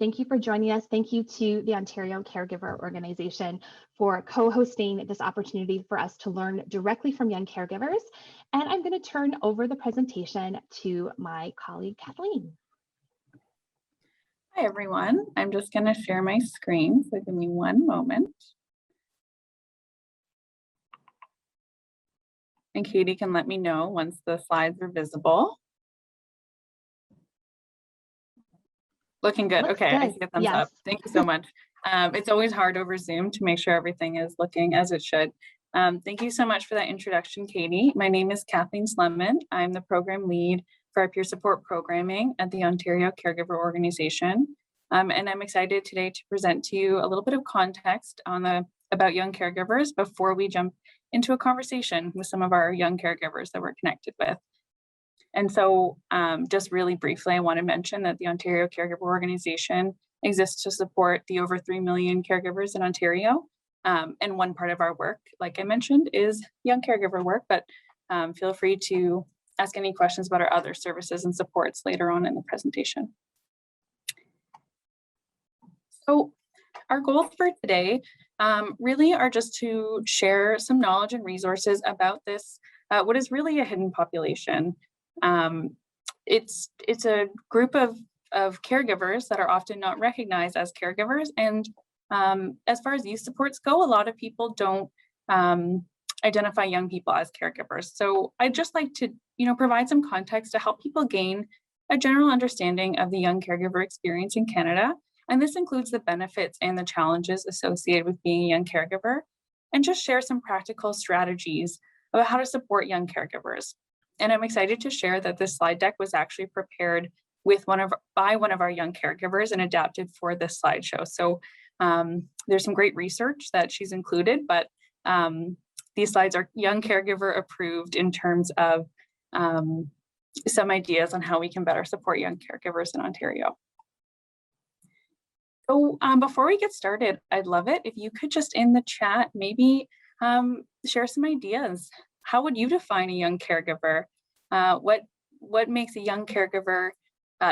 Thank you for joining us. Thank you to the Ontario Caregiver Organization for co-hosting this opportunity for us to learn directly from young caregivers. And I'm going to turn over the presentation to my colleague, Kathleen. Hi, everyone. I'm just going to share my screen, so give me one moment. And Katie can let me know once the slides are visible. Looking good. Looks okay, good. I see a thumbs Yes. up. Thank you so much. It's always hard over Zoom to make sure everything is looking as it should. Thank you so much for that introduction, Katie. My name is Kathleen Zleman. I'm the program lead for our peer support programming at the Ontario Caregiver Organization. And I'm excited today to present to you a little bit of context on about young caregivers before we jump into a conversation with some of our young caregivers that we're connected with. And so just really briefly, I want to mention that the Ontario Caregiver Organization exists to support the over 3 million caregivers in Ontario. And one part of our work, like I mentioned, is young caregiver work, but feel free to ask any questions about our other services and supports later on in the presentation. So our goals for today really are just to share some knowledge and resources about this, what is really a hidden population. It's a group of caregivers that are often not recognized as caregivers. And as far as youth supports go, a lot of people don't identify young people as caregivers. So I'd just like to, provide some context to help people gain a general understanding of the young caregiver experience in Canada. And this includes the benefits and the challenges associated with being a young caregiver, and just share some practical strategies about how to support young caregivers. And I'm excited to share that this slide deck was actually prepared with by one of our young caregivers and adapted for this slideshow. So there's some great research that she's included, but these slides are young caregiver approved in terms of some ideas on how we can better support young caregivers in Ontario. So before we get started, I'd love it if you could just in the chat maybe share some ideas. How would you define a young caregiver? What makes a young caregiver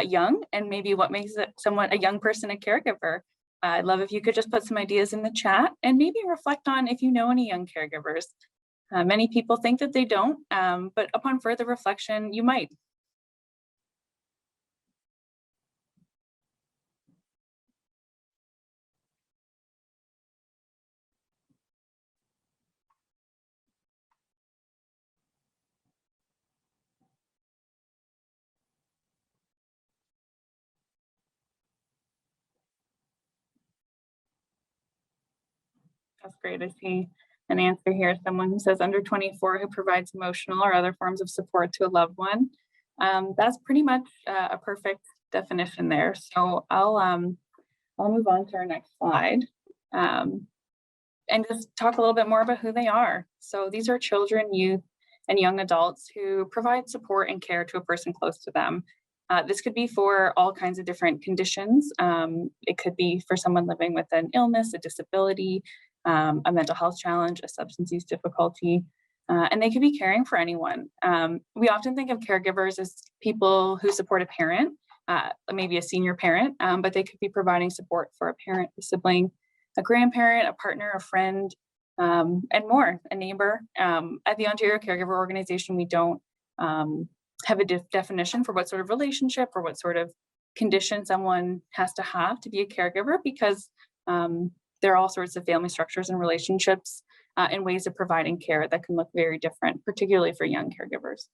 young, and maybe what makes a young person a caregiver? I'd love if you could just put some ideas in the chat and maybe reflect on if you know any young caregivers. Many people think that they don't, but upon further reflection, you might. That's great. I see an answer here. Someone who says under 24 who provides emotional or other forms of support to a loved one. That's pretty much a perfect definition there. So I'll move on to our next slide and just talk a little bit more about who they are. So these are children, youth, and young adults who provide support and care to a person close to them. This could be for all kinds of different conditions. It could be for someone living with an illness, a disability, a mental health challenge, a substance use difficulty, and they could be caring for anyone. We often think of caregivers as people who support a parent, maybe a senior parent, but they could be providing support for a parent, a sibling, a grandparent, a partner, a friend, and more, a neighbor. At the Ontario Caregiver Organization, we don't have a definition for what sort of relationship or what sort of condition someone has to have to be a caregiver, because there are all sorts of family structures and relationships and ways of providing care that can look very different, particularly for young caregivers.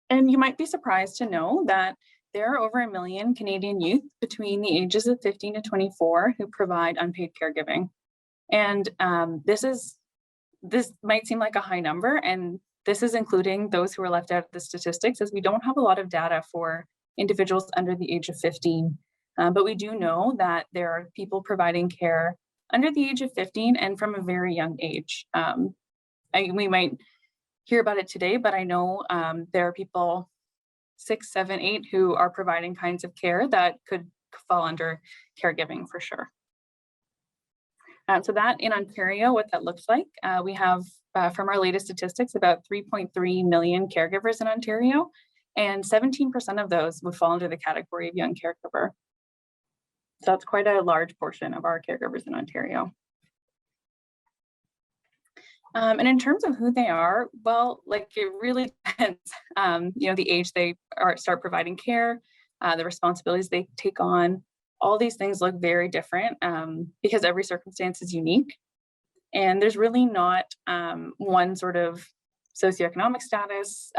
And you might be surprised to know that there are over 1 million Canadian youth between the ages of 15 to 24 who provide unpaid caregiving. And this might seem like a high number, and this is including those who are left out of the statistics, as we don't have a lot of data for individuals under the age of 15. But we do know that there are people providing care under the age of 15 and from a very young age. We might hear about it today, but I know there are people 6, 7, 8 who are providing kinds of care that could fall under caregiving for sure. So that in Ontario, what that looks like, we have from our latest statistics about 3.3 million caregivers in Ontario, and 17% of those would fall under the category of young caregiver. So that's quite a large portion of our caregivers in Ontario. And in terms of who they are, well, like it really depends, the age they start providing care, the responsibilities they take on, all these things look very different because every circumstance is unique. And there's really not one sort of socioeconomic status,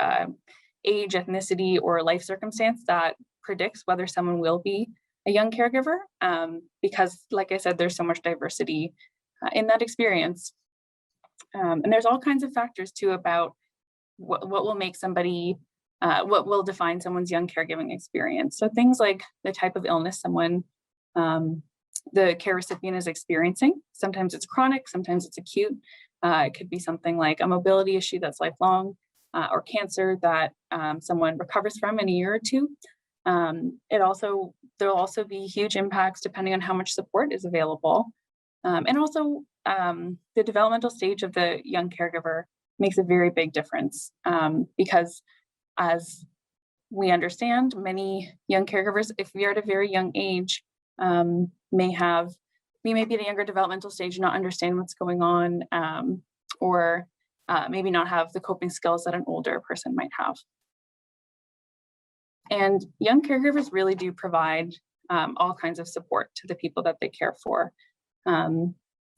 age, ethnicity, or life circumstance that predicts whether someone will be a young caregiver because, like I said, there's so much diversity in that experience. And there's all kinds of factors too about what will make somebody, what will define someone's young caregiving experience. So things like the type of illness someone, the care recipient is experiencing. Sometimes it's chronic, sometimes it's acute. It could be something like a mobility issue that's lifelong or cancer that someone recovers from in a year or two. There'll also be huge impacts depending on how much support is available. And also the developmental stage of the young caregiver makes a very big difference because as we understand, many young caregivers, if we are at a very young age, we may be at a younger developmental stage, not understand what's going on, or maybe not have the coping skills that an older person might have. And young caregivers really do provide all kinds of support to the people that they care for.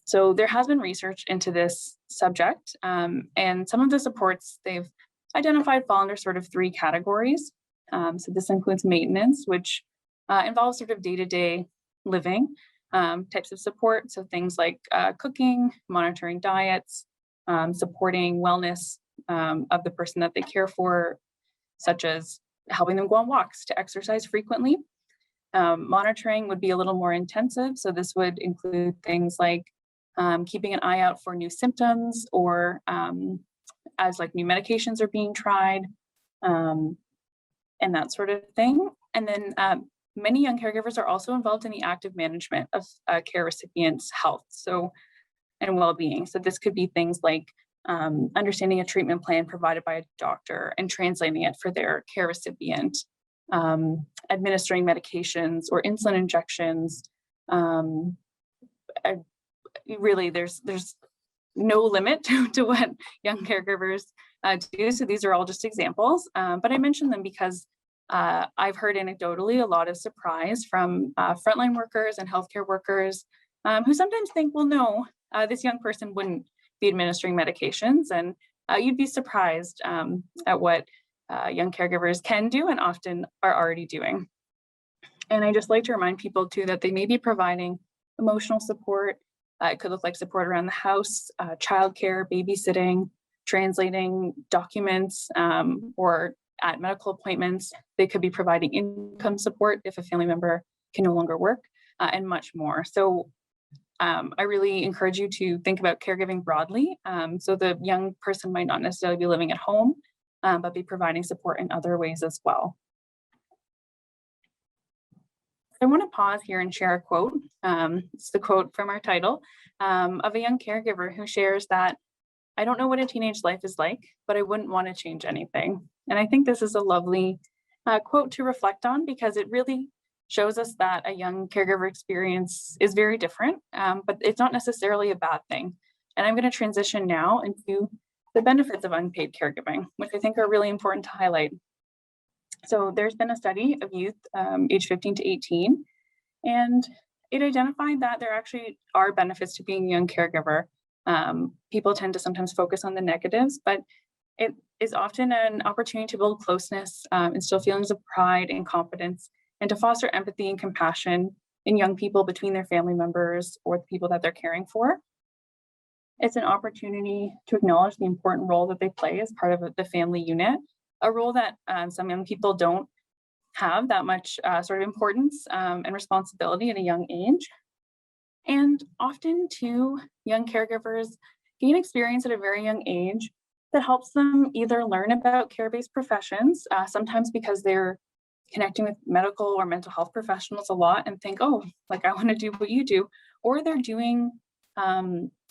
So there has been research into this subject, and some of the supports they've identified fall under sort of three categories. So this includes maintenance, which involves sort of day-to-day living types of support. So things like cooking, monitoring diets, supporting wellness of the person that they care for, such as helping them go on walks, to exercise frequently. Monitoring would be a little more intensive. So this would include things like keeping an eye out for new symptoms or as like new medications are being tried and that sort of thing. And then many young caregivers are also involved in the active management of care recipients' health and well-being. So this could be things like understanding a treatment plan provided by a doctor and translating it for their care recipient, administering medications or insulin injections. Really, there's no limit to what young caregivers do. So these are all just examples, but I mention them because I've heard anecdotally a lot of surprise from frontline workers and healthcare workers who sometimes think, well, no, this young person wouldn't be administering medications, and you'd be surprised at what young caregivers can do and often are already doing. And I just like to remind people too that they may be providing emotional support. It could look like support around the house, childcare, babysitting, translating documents, or at medical appointments. They could be providing income support if a family member can no longer work, and much more. So I really encourage you to think about caregiving broadly. So the young person might not necessarily be living at home, but be providing support in other ways as well. I want to pause here and share a quote. It's the quote from our title of a young caregiver who shares that, "I don't know what a teenage life is like, but I wouldn't want to change anything." And I think this is a lovely quote to reflect on because it really shows us that a young caregiver experience is very different, but it's not necessarily a bad thing. And I'm going to transition now into the benefits of unpaid caregiving, which I think are really important to highlight. So there's been a study of youth age 15 to 18, and it identified that there actually are benefits to being a young caregiver. People tend to sometimes focus on the negatives, but it is often an opportunity to build closeness, instill feelings of pride and confidence, and to foster empathy and compassion in young people between their family members or the people that they're caring for. It's an opportunity to acknowledge the important role that they play as part of the family unit, a role that some young people don't have that much sort of importance and responsibility at a young age. And often too, young caregivers gain experience at a very young age that helps them either learn about care-based professions, sometimes because they're connecting with medical or mental health professionals a lot and think, oh, like I want to do what you do, or they're doing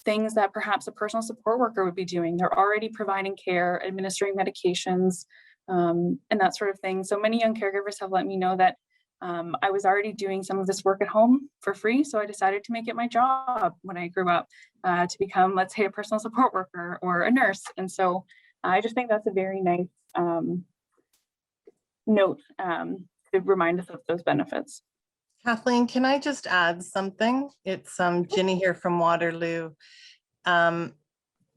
things that perhaps a personal support worker would be doing. They're already providing care, administering medications, and that sort of thing. So many young caregivers have let me know that I was already doing some of this work at home for free, so I decided to make it my job when I grew up to become, let's say, a personal support worker or a nurse. And so I just think that's a very nice note to remind us of those benefits. Kathleen, can I just add something? It's Ginny here from Waterloo.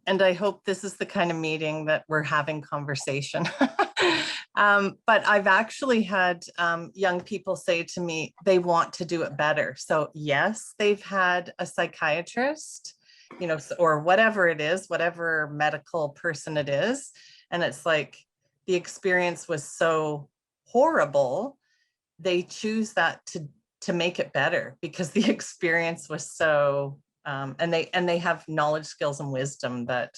And I hope this is the kind of meeting that we're having conversation. But I've actually had young people say to me, they want to do it better. So yes, they've had a psychiatrist, you know, or whatever it is, whatever medical person it is. And it's like, the experience was so horrible. They choose that to make it better because the experience was so, and they have knowledge, skills, and wisdom that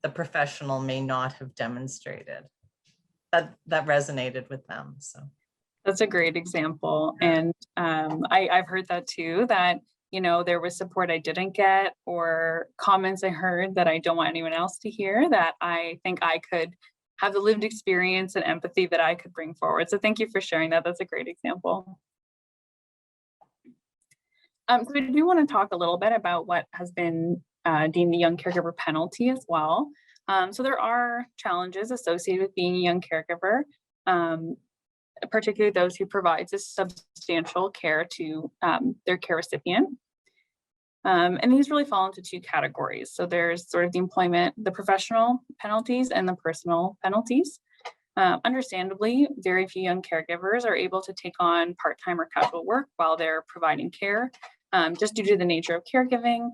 the professional may not have demonstrated. That resonated with them. So that's a great example. And I've heard that too, that, you know, there was support I didn't get or comments I heard that I don't want anyone else to hear, that I think I could have the lived experience and empathy that I could bring forward. So thank you for sharing that. That's a great example. So we do want to talk a little bit about what has been deemed the young caregiver penalty as well. So there are challenges associated with being a young caregiver, particularly those who provide this substantial care to their care recipient. And these really fall into two categories. So there's sort of the professional penalties and the personal penalties. Understandably, very few young caregivers are able to take on part-time or casual work while they're providing care, just due to the nature of caregiving.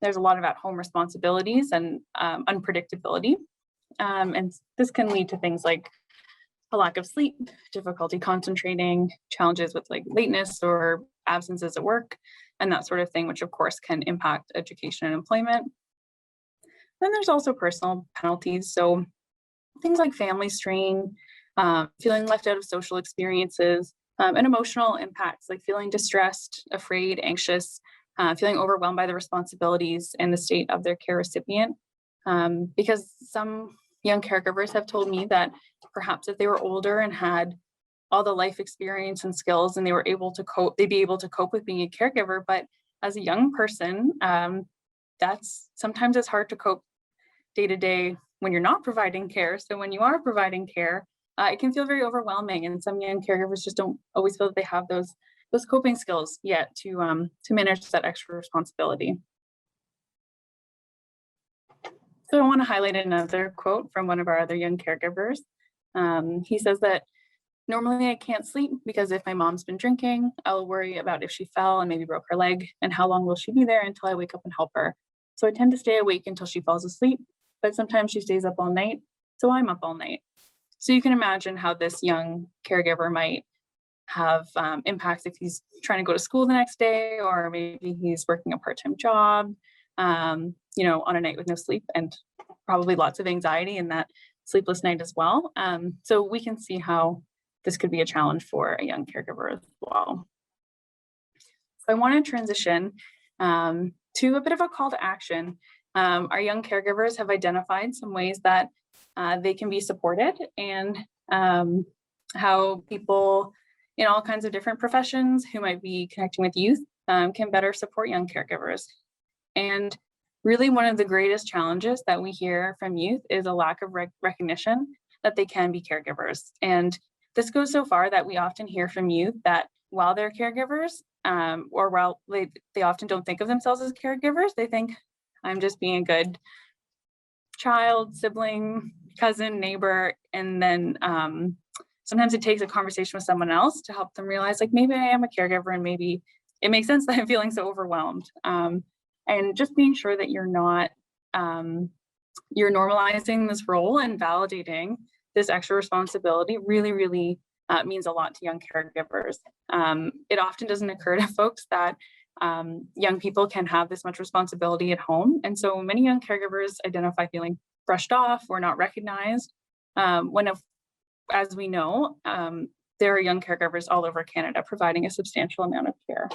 There's a lot of at-home responsibilities and unpredictability. And this can lead to things like a lack of sleep, difficulty concentrating, challenges with like lateness or absences at work, and that sort of thing, which of course can impact education and employment. Then there's also personal penalties. So things like family strain, feeling left out of social experiences, and emotional impacts like feeling distressed, afraid, anxious, feeling overwhelmed by the responsibilities and the state of their care recipient. Because some young caregivers have told me that perhaps if they were older and had all the life experience and skills and they were able to cope, they'd be able to cope with being a caregiver. But as a young person, that's sometimes it's hard to cope day to day when you're not providing care. So when you are providing care, it can feel very overwhelming, and some young caregivers just don't always feel that they have those coping skills yet to manage that extra responsibility. So I want to highlight another quote from one of our other young caregivers. He says that normally I can't sleep because if my mom's been drinking, I'll worry about if she fell and maybe broke her leg and how long will she be there until I wake up and help her. So I tend to stay awake until she falls asleep, but sometimes she stays up all night, so I'm up all night. So you can imagine how this young caregiver might have impacts if he's trying to go to school the next day, or maybe he's working a part-time job, you know, on a night with no sleep, and probably lots of anxiety in that sleepless night as well. So we can see how this could be a challenge for a young caregiver as well. So I want to transition to a bit of a call to action. Our young caregivers have identified some ways that they can be supported, and how people in all kinds of different professions who might be connecting with youth can better support young caregivers. And really one of the greatest challenges that we hear from youth is a lack of recognition that they can be caregivers. And this goes so far that we often hear from youth that while they're caregivers, or while they often don't think of themselves as caregivers, they think, I'm just being a good child, sibling, cousin, neighbor. And then sometimes it takes a conversation with someone else to help them realize, like, maybe I am a caregiver and maybe it makes sense that I'm feeling so overwhelmed. And just being sure that you're not, you're normalizing this role and validating this extra responsibility really, really means a lot to young caregivers. It often doesn't occur to folks that young people can have this much responsibility at home. And so many young caregivers identify feeling brushed off or not recognized, as we know, there are young caregivers all over Canada providing a substantial amount of care.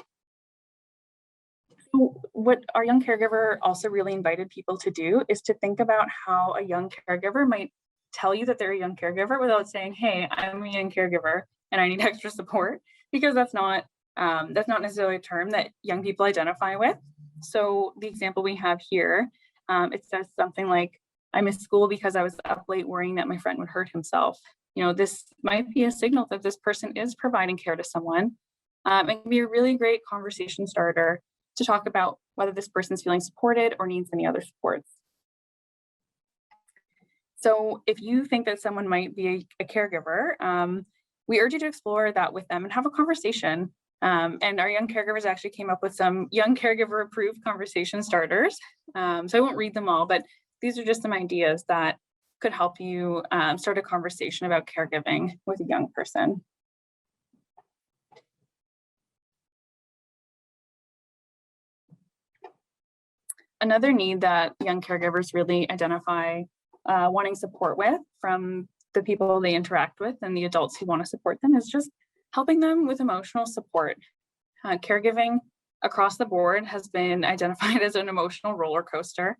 So what our young caregiver also really invited people to do is to think about how a young caregiver might tell you that they're a young caregiver without saying, hey, I'm a young caregiver and I need extra support, because that's not necessarily a term that young people identify with. So the example we have here, it says something like, I missed school because I was up late worrying that my friend would hurt himself. You know, this might be a signal that this person is providing care to someone. It can be a really great conversation starter to talk about whether this person's feeling supported or needs any other supports. So if you think that someone might be a caregiver, we urge you to explore that with them and have a conversation. And our young caregivers actually came up with some young caregiver approved conversation starters. So I won't read them all, but these are just some ideas that could help you start a conversation about caregiving with a young person. Another need that young caregivers really identify wanting support with from the people they interact with and the adults who want to support them is just helping them with emotional support. Caregiving across the board has been identified as an emotional roller coaster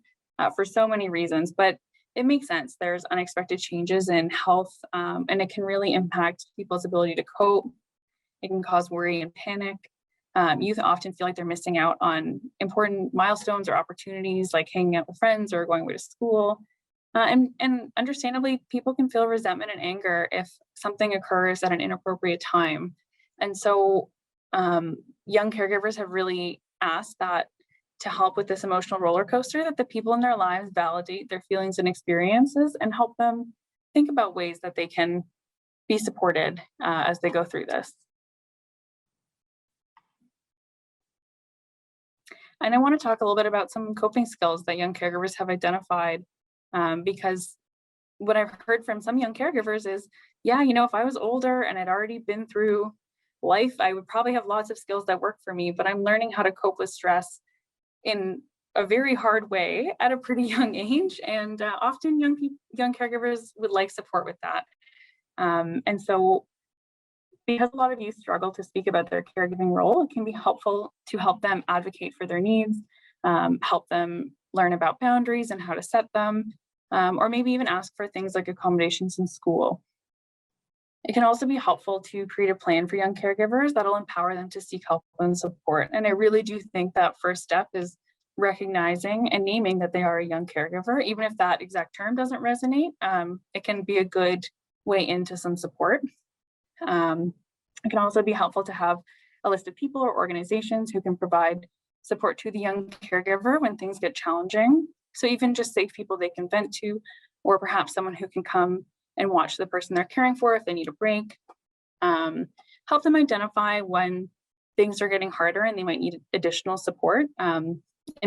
for so many reasons, but it makes sense. There's unexpected changes in health, and it can really impact people's ability to cope. It can cause worry and panic. Youth often feel like they're missing out on important milestones or opportunities like hanging out with friends or going away to school. And understandably, people can feel resentment and anger if something occurs at an inappropriate time. And so young caregivers have really asked that to help with this emotional roller coaster, that the people in their lives validate their feelings and experiences and help them think about ways that they can be supported as they go through this. And I want to talk a little bit about some coping skills that young caregivers have identified, because what I've heard from some young caregivers is, yeah, you know, if I was older and I'd already been through life, I would probably have lots of skills that work for me, but I'm learning how to cope with stress in a very hard way at a pretty young age. And often young caregivers would like support with that. And so because a lot of youth struggle to speak about their caregiving role, it can be helpful to help them advocate for their needs, help them learn about boundaries and how to set them, or maybe even ask for things like accommodations in school. It can also be helpful to create a plan for young caregivers that'll empower them to seek help and support. And I really do think that first step is recognizing and naming that they are a young caregiver, even if that exact term doesn't resonate. It can be a good way into some support. It can also be helpful to have a list of people or organizations who can provide support to the young caregiver when things get challenging. So even just safe people they can vent to, or perhaps someone who can come and watch the person they're caring for if they need a break. Help them identify when things are getting harder and they might need additional support, and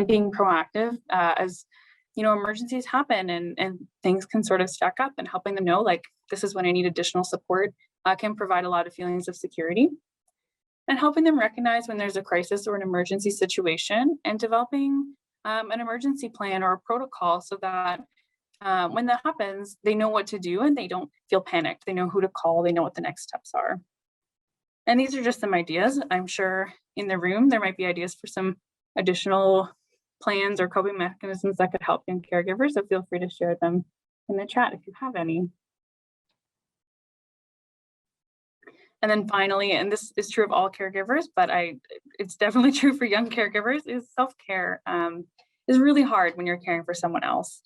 being proactive as you know, emergencies happen and things can sort of stack up, and helping them know, like, this is when I need additional support can provide a lot of feelings of security. And helping them recognize when there's a crisis or an emergency situation, and developing an emergency plan or a protocol so that when that happens, they know what to do and they don't feel panicked. They know who to call, they know what the next steps are. And these are just some ideas. I'm sure in the room, there might be ideas for some additional plans or coping mechanisms that could help young caregivers. So feel free to share them in the chat if you have any. And then finally, and this is true of all caregivers, but it's definitely true for young caregivers, is self-care is really hard when you're caring for someone else.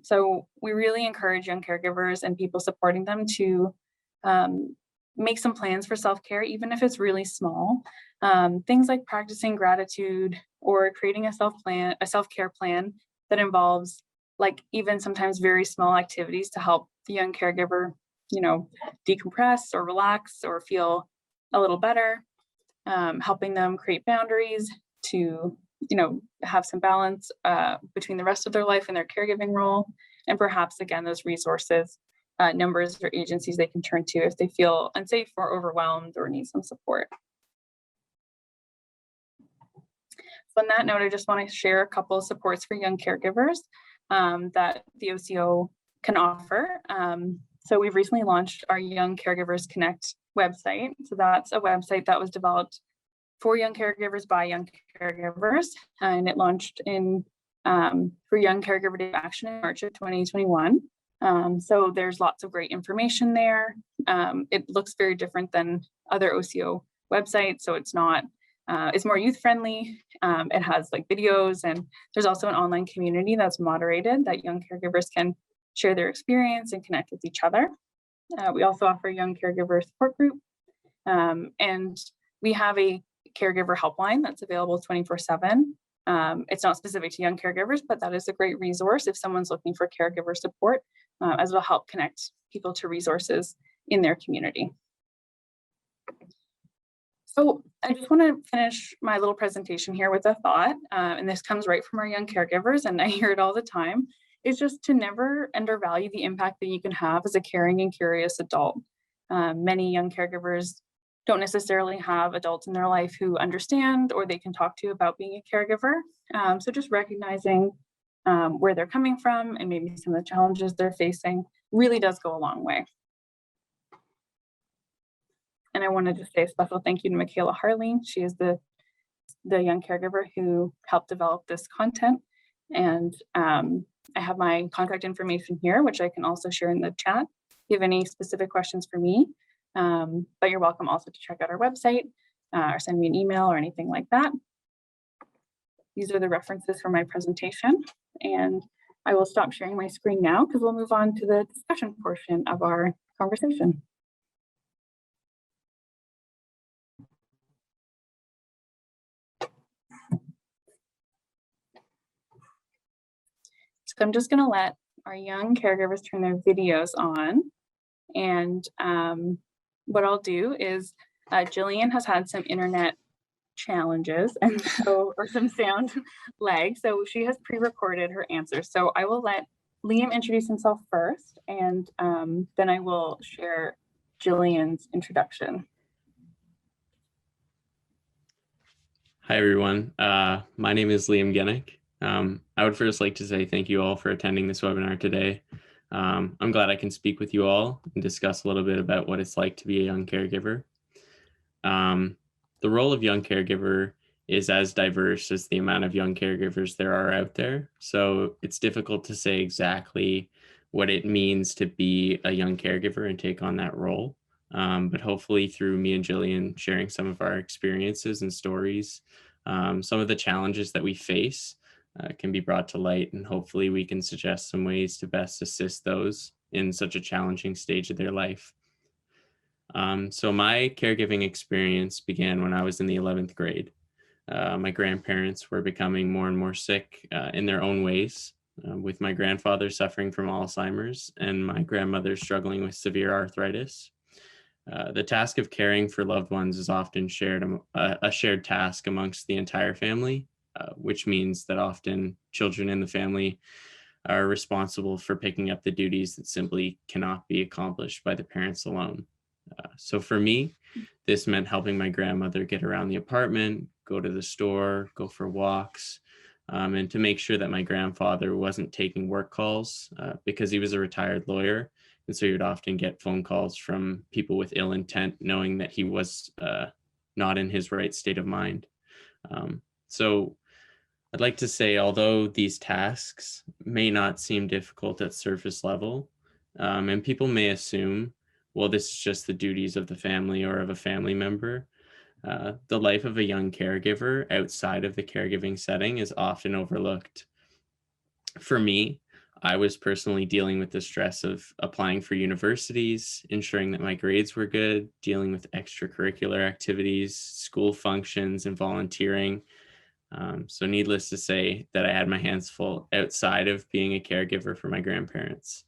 So we really encourage young caregivers and people supporting them to make some plans for self-care, even if it's really small. Things like practicing gratitude or creating a self-care plan that involves, like, even sometimes very small activities to help the young caregiver, you know, decompress or relax or feel a little better. Helping them create boundaries to, you know, have some balance between the rest of their life and their caregiving role. And perhaps, again, those resources, numbers or agencies they can turn to if they feel unsafe or overwhelmed or need some support. So on that note, I just want to share a couple of supports for young caregivers that the OCO can offer. So we've recently launched our Young Caregivers Connect website. So that's a website that was developed for young caregivers by young caregivers, and it launched in for Young Caregiver Day of Action in March of 2021. So there's lots of great information there. It looks very different than other OCO websites. So it's not, it's more youth friendly. It has like videos, and there's also an online community that's moderated that young caregivers can share their experience and connect with each other. We also offer a young caregiver support group, and we have a caregiver helpline that's available 24/7. It's not specific to young caregivers, but that is a great resource if someone's looking for caregiver support, as it'll help connect people to resources in their community. So I just want to finish my little presentation here with a thought, and this comes right from our young caregivers, and I hear it all the time, is just to never undervalue the impact that you can have as a caring and curious adult. Many young caregivers don't necessarily have adults in their life who understand or they can talk to about being a caregiver. So just recognizing where they're coming from and maybe some of the challenges they're facing really does go a long way. And I wanted to say a special thank you to Michaela Harling. She is the young caregiver who helped develop this content. And I have my contact information here, which I can also share in the chat if you have any specific questions for me. But you're welcome also to check out our website or send me an email or anything like that. These are the references for my presentation, and I will stop sharing my screen now because we'll move on to the discussion portion of our conversation. So I'm just going to let our young caregivers turn their videos on, and what I'll do is Jillian has had some internet challenges and so, or some sound lag, so she has pre-recorded her answers. So I will let Liam introduce himself first, and then I will share Jillian's introduction. Hi everyone, my name is Liam Genik. I would first like to say thank you all for attending this webinar today. I'm glad I can speak with you all and discuss a little bit about what it's like to be a young caregiver. The role of young caregiver is as diverse as the amount of young caregivers there are out there. So it's difficult to say exactly what it means to be a young caregiver and take on that role. But hopefully through me and Jillian sharing some of our experiences and stories, some of the challenges that we face can be brought to light, and hopefully we can suggest some ways to best assist those in such a challenging stage of their life. So my caregiving experience began when I was in the 11th grade. My grandparents were becoming more and more sick in their own ways, with my grandfather suffering from Alzheimer's and my grandmother struggling with severe arthritis. The task of caring for loved ones is often a shared task amongst the entire family, which means that often children in the family are responsible for picking up the duties that simply cannot be accomplished by the parents alone. So for me, this meant helping my grandmother get around the apartment, go to the store, go for walks, and to make sure that my grandfather wasn't taking work calls because he was a retired lawyer. And so you'd often get phone calls from people with ill intent, knowing that he was not in his right state of mind. So I'd like to say, although these tasks may not seem difficult at surface level, and people may assume, well, this is just the duties of the family or of a family member, the life of a young caregiver outside of the caregiving setting is often overlooked. For me, I was personally dealing with the stress of applying for universities, ensuring that my grades were good, dealing with extracurricular activities, school functions, and volunteering. So needless to say that I had my hands full outside of being a caregiver for my grandparents.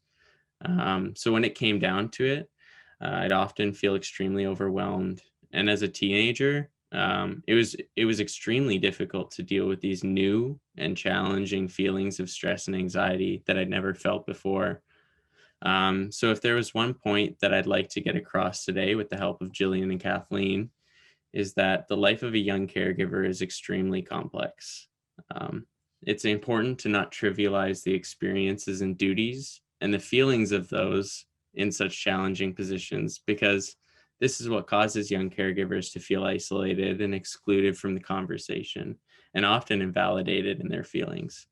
So when it came down to it, I'd often feel extremely overwhelmed. And as a teenager, it was extremely difficult to deal with these new and challenging feelings of stress and anxiety that I'd never felt before. So if there was one point that I'd like to get across today with the help of Jillian and Kathleen, is that the life of a young caregiver is extremely complex. It's important to not trivialize the experiences and duties and the feelings of those in such challenging positions, because this is what causes young caregivers to feel isolated and excluded from the conversation, and often invalidated in their feelings.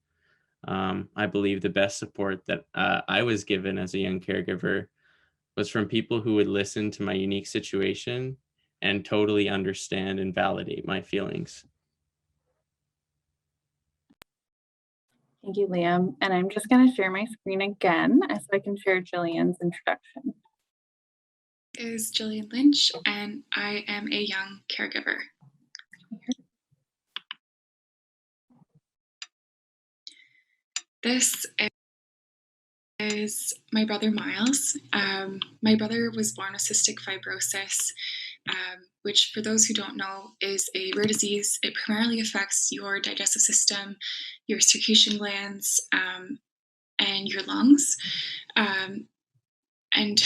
I believe the best support that I was given as a young caregiver was from people who would listen to my unique situation and totally understand and validate my feelings. Thank you, Liam. And I'm just going to share my screen again so I can share Jillian's introduction. Is Jillian Lynch, and I am a young caregiver. This is my brother Miles. My brother was born with cystic fibrosis, which, for those who don't know, is a rare disease. It primarily affects your digestive system, your secretion glands, and your lungs. And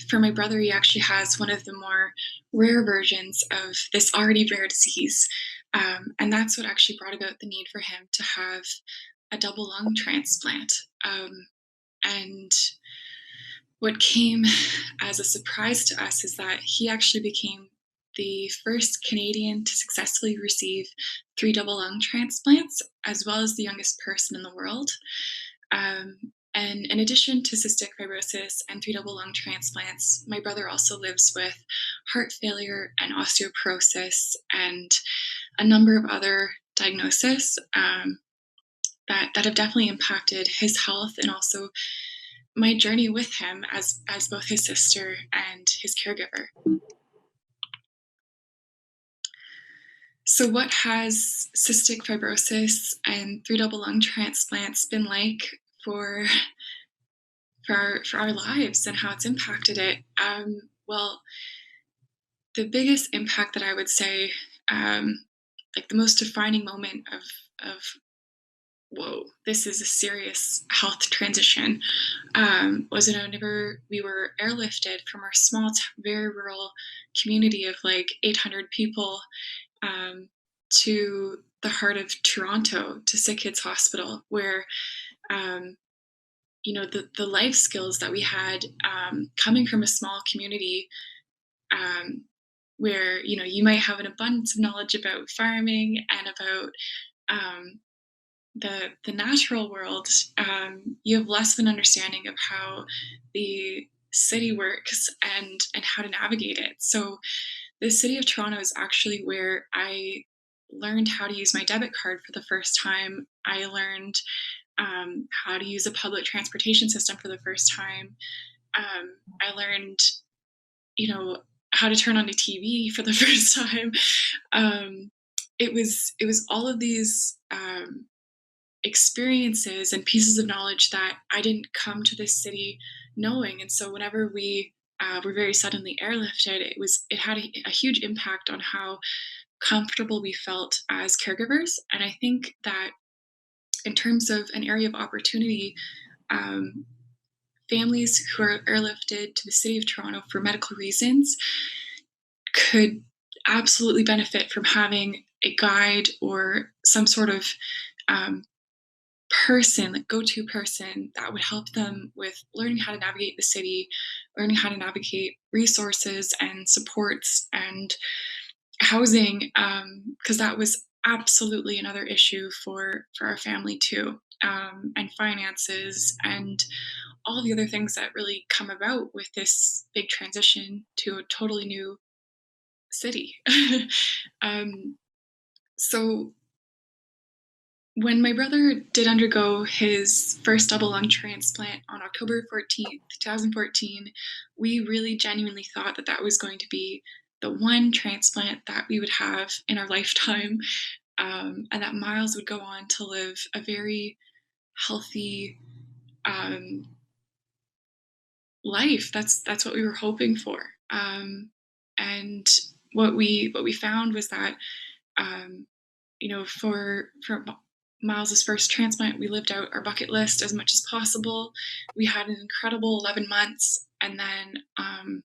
for my brother, he actually has one of the more rare versions of this already rare disease. And that's what actually brought about the need for him to have a double lung transplant. And what came as a surprise to us is that he actually became the first Canadian to successfully receive 3 double lung transplants, as well as the youngest person in the world. And in addition to cystic fibrosis and 3 double lung transplants, my brother also lives with heart failure and osteoporosis and a number of other diagnoses that have definitely impacted his health, and also my journey with him as both his sister and his caregiver. So what has cystic fibrosis and 3 double lung transplants been like for our lives, and how it's impacted it? Well, the biggest impact that I would say, like the most defining moment of whoa, this is a serious health transition, was whenever we were airlifted from our small, very rural community of like 800 people to the heart of Toronto, to Sick Kids Hospital, where you know, the life skills that we had coming from a small community, where, you know, you might have an abundance of knowledge about farming and about the natural world, you have less of an understanding of how the city works and how to navigate it. So the city of Toronto is actually where I learned how to use my debit card for the first time. I learned how to use a public transportation system for the first time. I learned, you know, how to turn on a TV for the first time. It was all of these experiences and pieces of knowledge that I didn't come to this city knowing. And so whenever we were very suddenly airlifted, it had a huge impact on how comfortable we felt as caregivers. And I think that in terms of an area of opportunity, families who are airlifted to the city of Toronto for medical reasons could absolutely benefit from having a guide or some sort of person, like go-to person, that would help them with learning how to navigate the city, learning how to navigate resources and supports and housing, because that was absolutely another issue for our family too, and finances and all the other things that really come about with this big transition to a totally new city. So when my brother did undergo his first double lung transplant on October 14th, 2014, we really genuinely thought that that was going to be the one transplant that we would have in our lifetime, and that Miles would go on to live a very healthy life. That's what we were hoping for. And what we found was that, you know, for Miles's first transplant, we lived out our bucket list as much as possible. We had an incredible 11 months, and then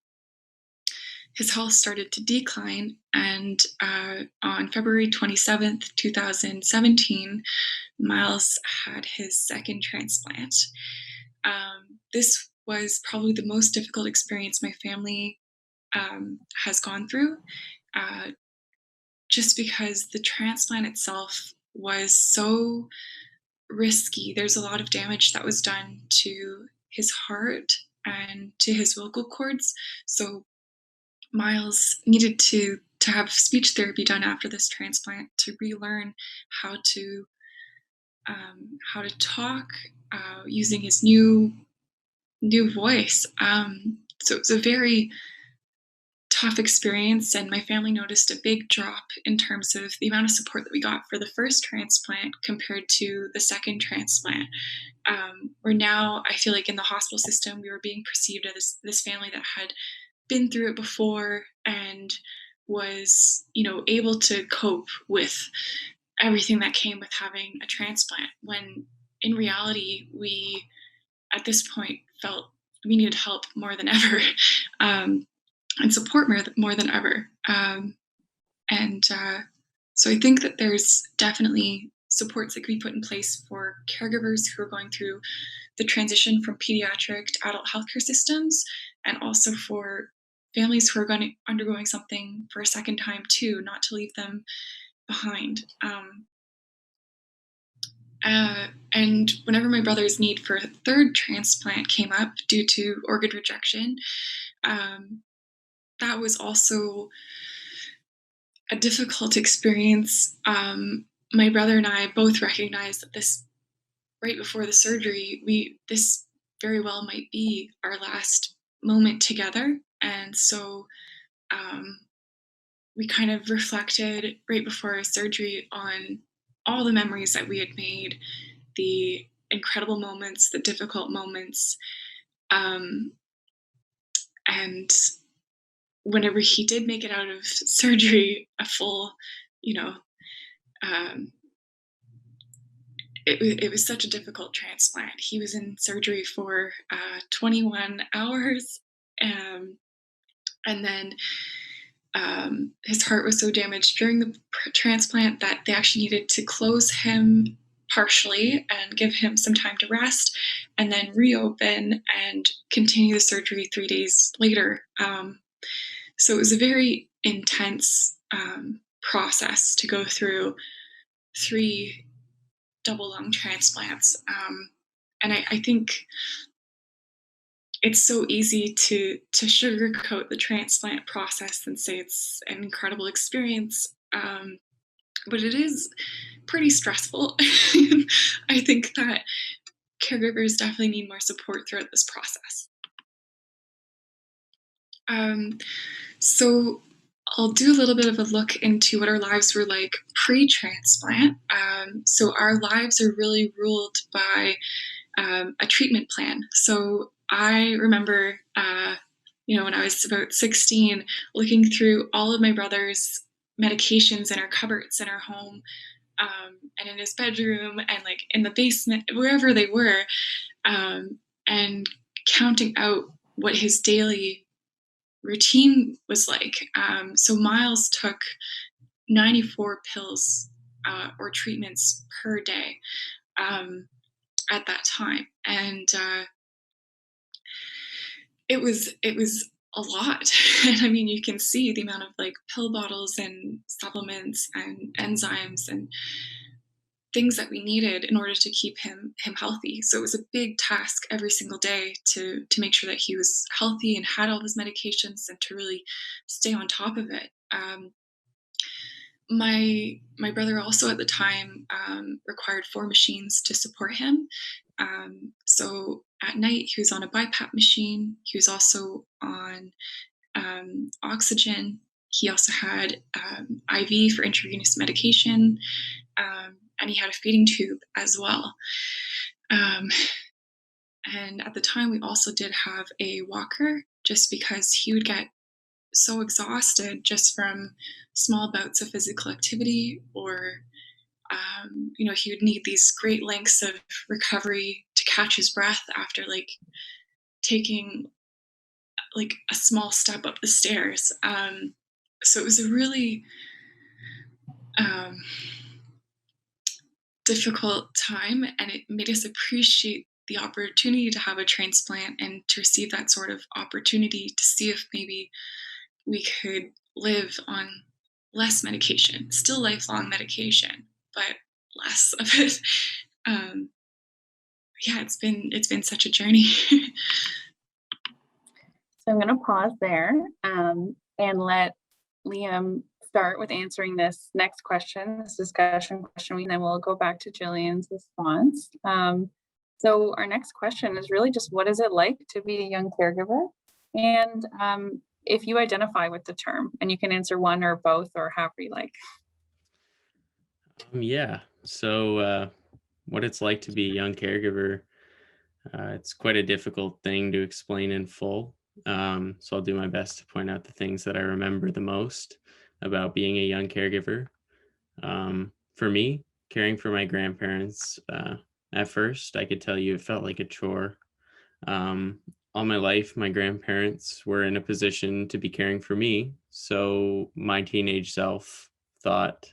his health started to decline. And on February 27th, 2017, Miles had his second transplant. This was probably the most difficult experience my family has gone through, just because the transplant itself was so risky. There's a lot of damage that was done to his heart and to his vocal cords. So Miles needed to have speech therapy done after this transplant to relearn how to talk using his new voice. So it was a very tough experience, and my family noticed a big drop in terms of the amount of support that we got for the first transplant compared to the second transplant. Where now I feel like in the hospital system we were being perceived as this family that had been through it before and was, able to cope with everything that came with having a transplant, when in reality we at this point felt we needed help more than ever. And support more than ever. So I think that there's definitely supports that can be put in place for caregivers who are going through the transition from pediatric to adult healthcare systems, and also for families who are undergoing something for a second time too, not to leave them behind. And whenever my brother's need for a third transplant came up due to organ rejection, that was also a difficult experience. My brother and I both recognized that this, right before the surgery, this very well might be our last moment together. And so we kind of reflected right before our surgery on all the memories that we had made, the incredible moments, the difficult moments. And whenever he did make it out of surgery, a full, it was such a difficult transplant. He was in surgery for 21 hours. And then his heart was so damaged during the transplant that they actually needed to close him partially and give him some time to rest, and then reopen and continue the surgery 3 days later. So it was a very intense process to go through 3 double lung transplants. And I think it's so easy to sugarcoat the transplant process and say it's an incredible experience, but it is pretty stressful. I think that caregivers definitely need more support throughout this process. So I'll do a little bit of a look into what our lives were like pre-transplant. So our lives are really ruled by a treatment plan. So I remember, when I was about 16, looking through all of my brother's medications in our cupboards in our home, and in his bedroom, and like in the basement, wherever they were, and counting out what his daily routine was like. So Miles took 94 pills or treatments per day at that time, and it was a lot. And I mean, you can see the amount of like pill bottles and supplements and enzymes and things that we needed in order to keep him healthy. So it was a big task every single day to make sure that he was healthy and had all his medications, and to really stay on top of it. My brother also at the time required 4 machines to support him. So at night he was on a BiPAP machine. He was also on oxygen. He also had IV for intravenous medication, and he had a feeding tube as well. And at the time we also did have a walker, just because he would get so exhausted just from small bouts of physical activity, or he would need these great lengths of recovery to catch his breath after like taking like a small step up the stairs. So it was a really difficult time, and it made us appreciate the opportunity to have a transplant and to receive that sort of opportunity to see if maybe we could live on less medication, still lifelong medication, but less of it. Yeah, it's been such a journey. So I'm going to pause there and let Liam start with answering this next question, this discussion question, and then we'll go back to Jillian's response. So our next question is really just, what is it like to be a young caregiver? And if you identify with the term, and you can answer one or both or however you like. Yeah, so what it's like to be a young caregiver, it's quite a difficult thing to explain in full. So I'll do my best to point out the things that I remember the most about being a young caregiver. For me, caring for my grandparents, at first, I could tell you it felt like a chore. All my life, my grandparents were in a position to be caring for me. So my teenage self thought,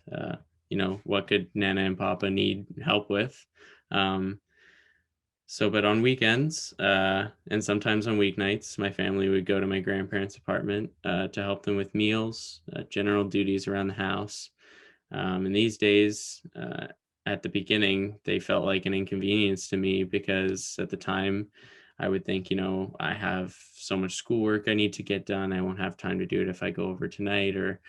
what could Nana and Papa need help with? But on weekends and sometimes on weeknights, my family would go to my grandparents' apartment to help them with meals, general duties around the house. And these days, at the beginning, they felt like an inconvenience to me because at the time I would think, I have so much schoolwork I need to get done. I won't have time to do it if I go over tonight, or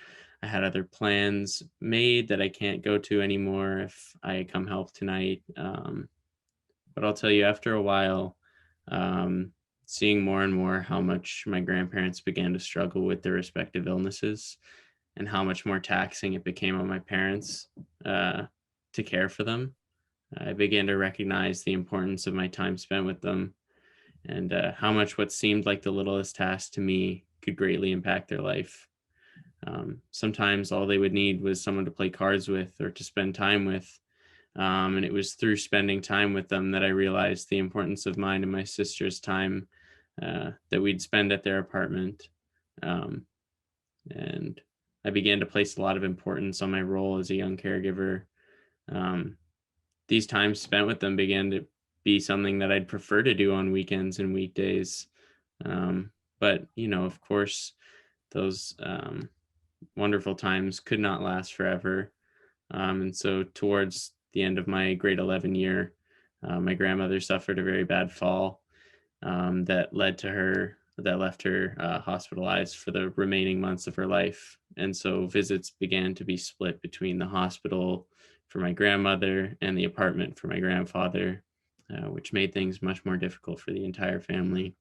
I had other plans made that I can't go to anymore if I come help tonight. But I'll tell you, after a while, seeing more and more how much my grandparents began to struggle with their respective illnesses and how much more taxing it became on my parents to care for them, I began to recognize the importance of my time spent with them and how much what seemed like the littlest task to me could greatly impact their life. Sometimes all they would need was someone to play cards with or to spend time with. And it was through spending time with them that I realized the importance of mine and my sister's time that we'd spend at their apartment. And I began to place a lot of importance on my role as a young caregiver. These times spent with them began to be something that I'd prefer to do on weekends and weekdays. But, of course, those wonderful times could not last forever. And so towards the end of my grade 11 year, my grandmother suffered a very bad fall that left her hospitalized for the remaining months of her life. And so visits began to be split between the hospital for my grandmother and the apartment for my grandfather, which made things much more difficult for the entire family.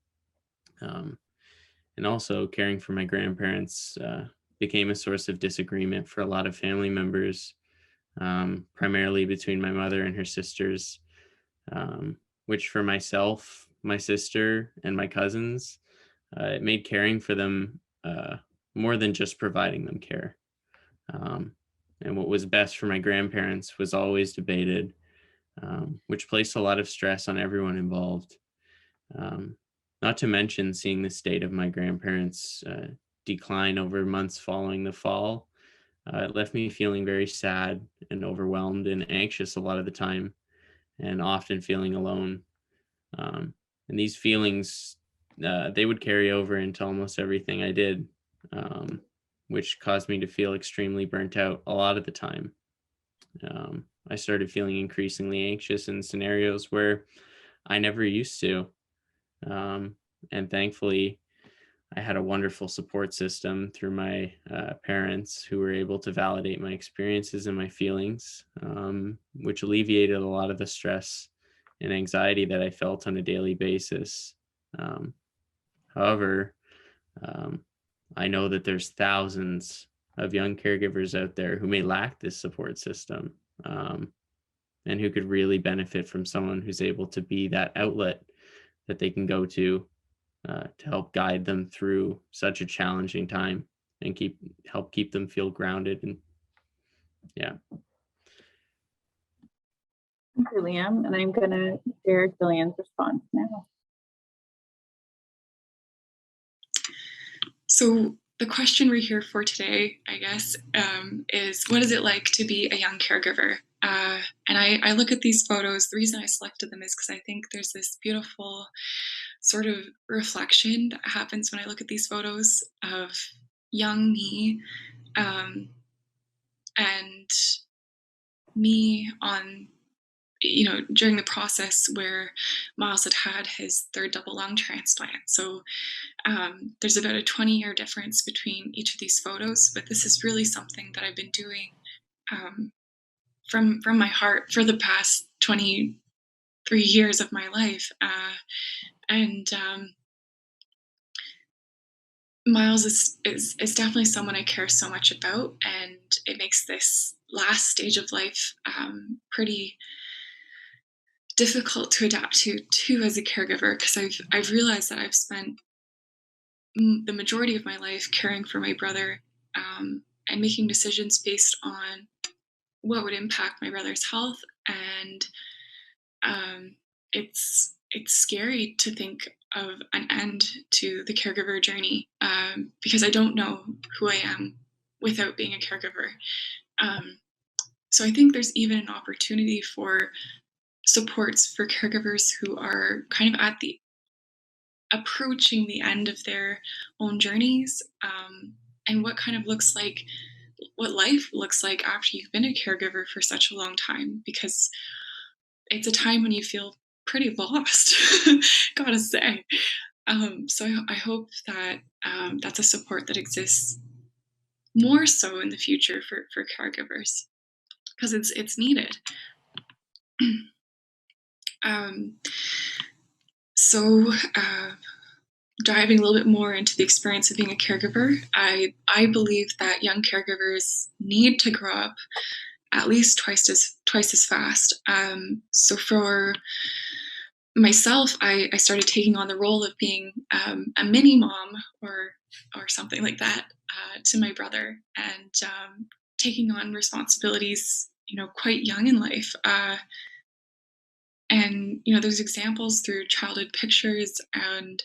And also caring for my grandparents became a source of disagreement for a lot of family members, primarily between my mother and her sisters, which for myself, my sister, and my cousins, it made caring for them more than just providing them care. And what was best for my grandparents was always debated, which placed a lot of stress on everyone involved. Not to mention seeing the state of my grandparents decline over months following the fall. It left me feeling very sad and overwhelmed and anxious a lot of the time, and often feeling alone. And these feelings, they would carry over into almost everything I did, which caused me to feel extremely burnt out a lot of the time. I started feeling increasingly anxious in scenarios where I never used to. And thankfully, I had a wonderful support system through my parents who were able to validate my experiences and my feelings, which alleviated a lot of the stress and anxiety that I felt on a daily basis. However, I know that there's thousands of young caregivers out there who may lack this support system and who could really benefit from someone who's able to be that outlet that they can go to help guide them through such a challenging time and help keep them feel grounded. And yeah. Thank you, Liam. And I'm going to share Jillian's response now. So the question we're here for today, I guess, is what is it like to be a young caregiver? And I look at these photos. The reason I selected them is because I think there's this beautiful sort of reflection that happens when I look at these photos of young me and me on during the process where Miles had his third double lung transplant. So there's about a 20-year difference between each of these photos, but this is really something that I've been doing from my heart for the past 23 years of my life. And Miles is definitely someone I care so much about, and it makes this last stage of life pretty difficult to adapt to as a caregiver, because I've realized that I've spent the majority of my life caring for my brother, and making decisions based on what would impact my brother's health. And it's scary to think of an end to the caregiver journey, because I don't know who I am without being a caregiver. So I think there's even an opportunity for supports for caregivers who are kind of approaching the end of their own journeys, and what life looks like after you've been a caregiver for such a long time, because it's a time when you feel pretty lost, gotta say. So I hope that that's a support that exists more so in the future for caregivers, because it's needed. So diving a little bit more into the experience of being a caregiver, I believe that young caregivers need to grow up at least twice as fast. So for myself, I started taking on the role of being a mini mom or something like that to my brother, and taking on responsibilities, quite young in life. And there's examples through childhood pictures and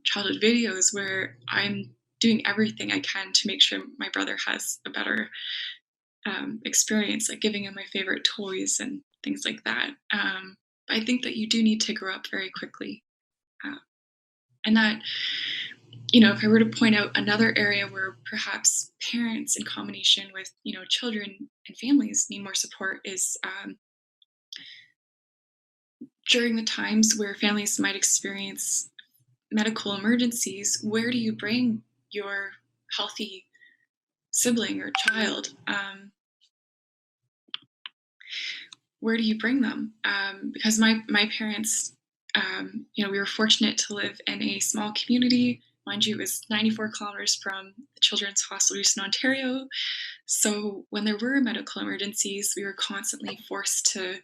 childhood videos where I'm doing everything I can to make sure my brother has a better experience, like giving him my favorite toys and things like that. But I think that you do need to grow up very quickly. And that, if I were to point out another area where perhaps parents in combination with, children and families need more support is during the times where families might experience medical emergencies. Where do you bring your healthy sibling or child? Where do you bring them? Because my parents, we were fortunate to live in a small community. Mind you, it was 94 kilometers from the Children's Hospital of Eastern Ontario. So when there were medical emergencies, we were constantly forced to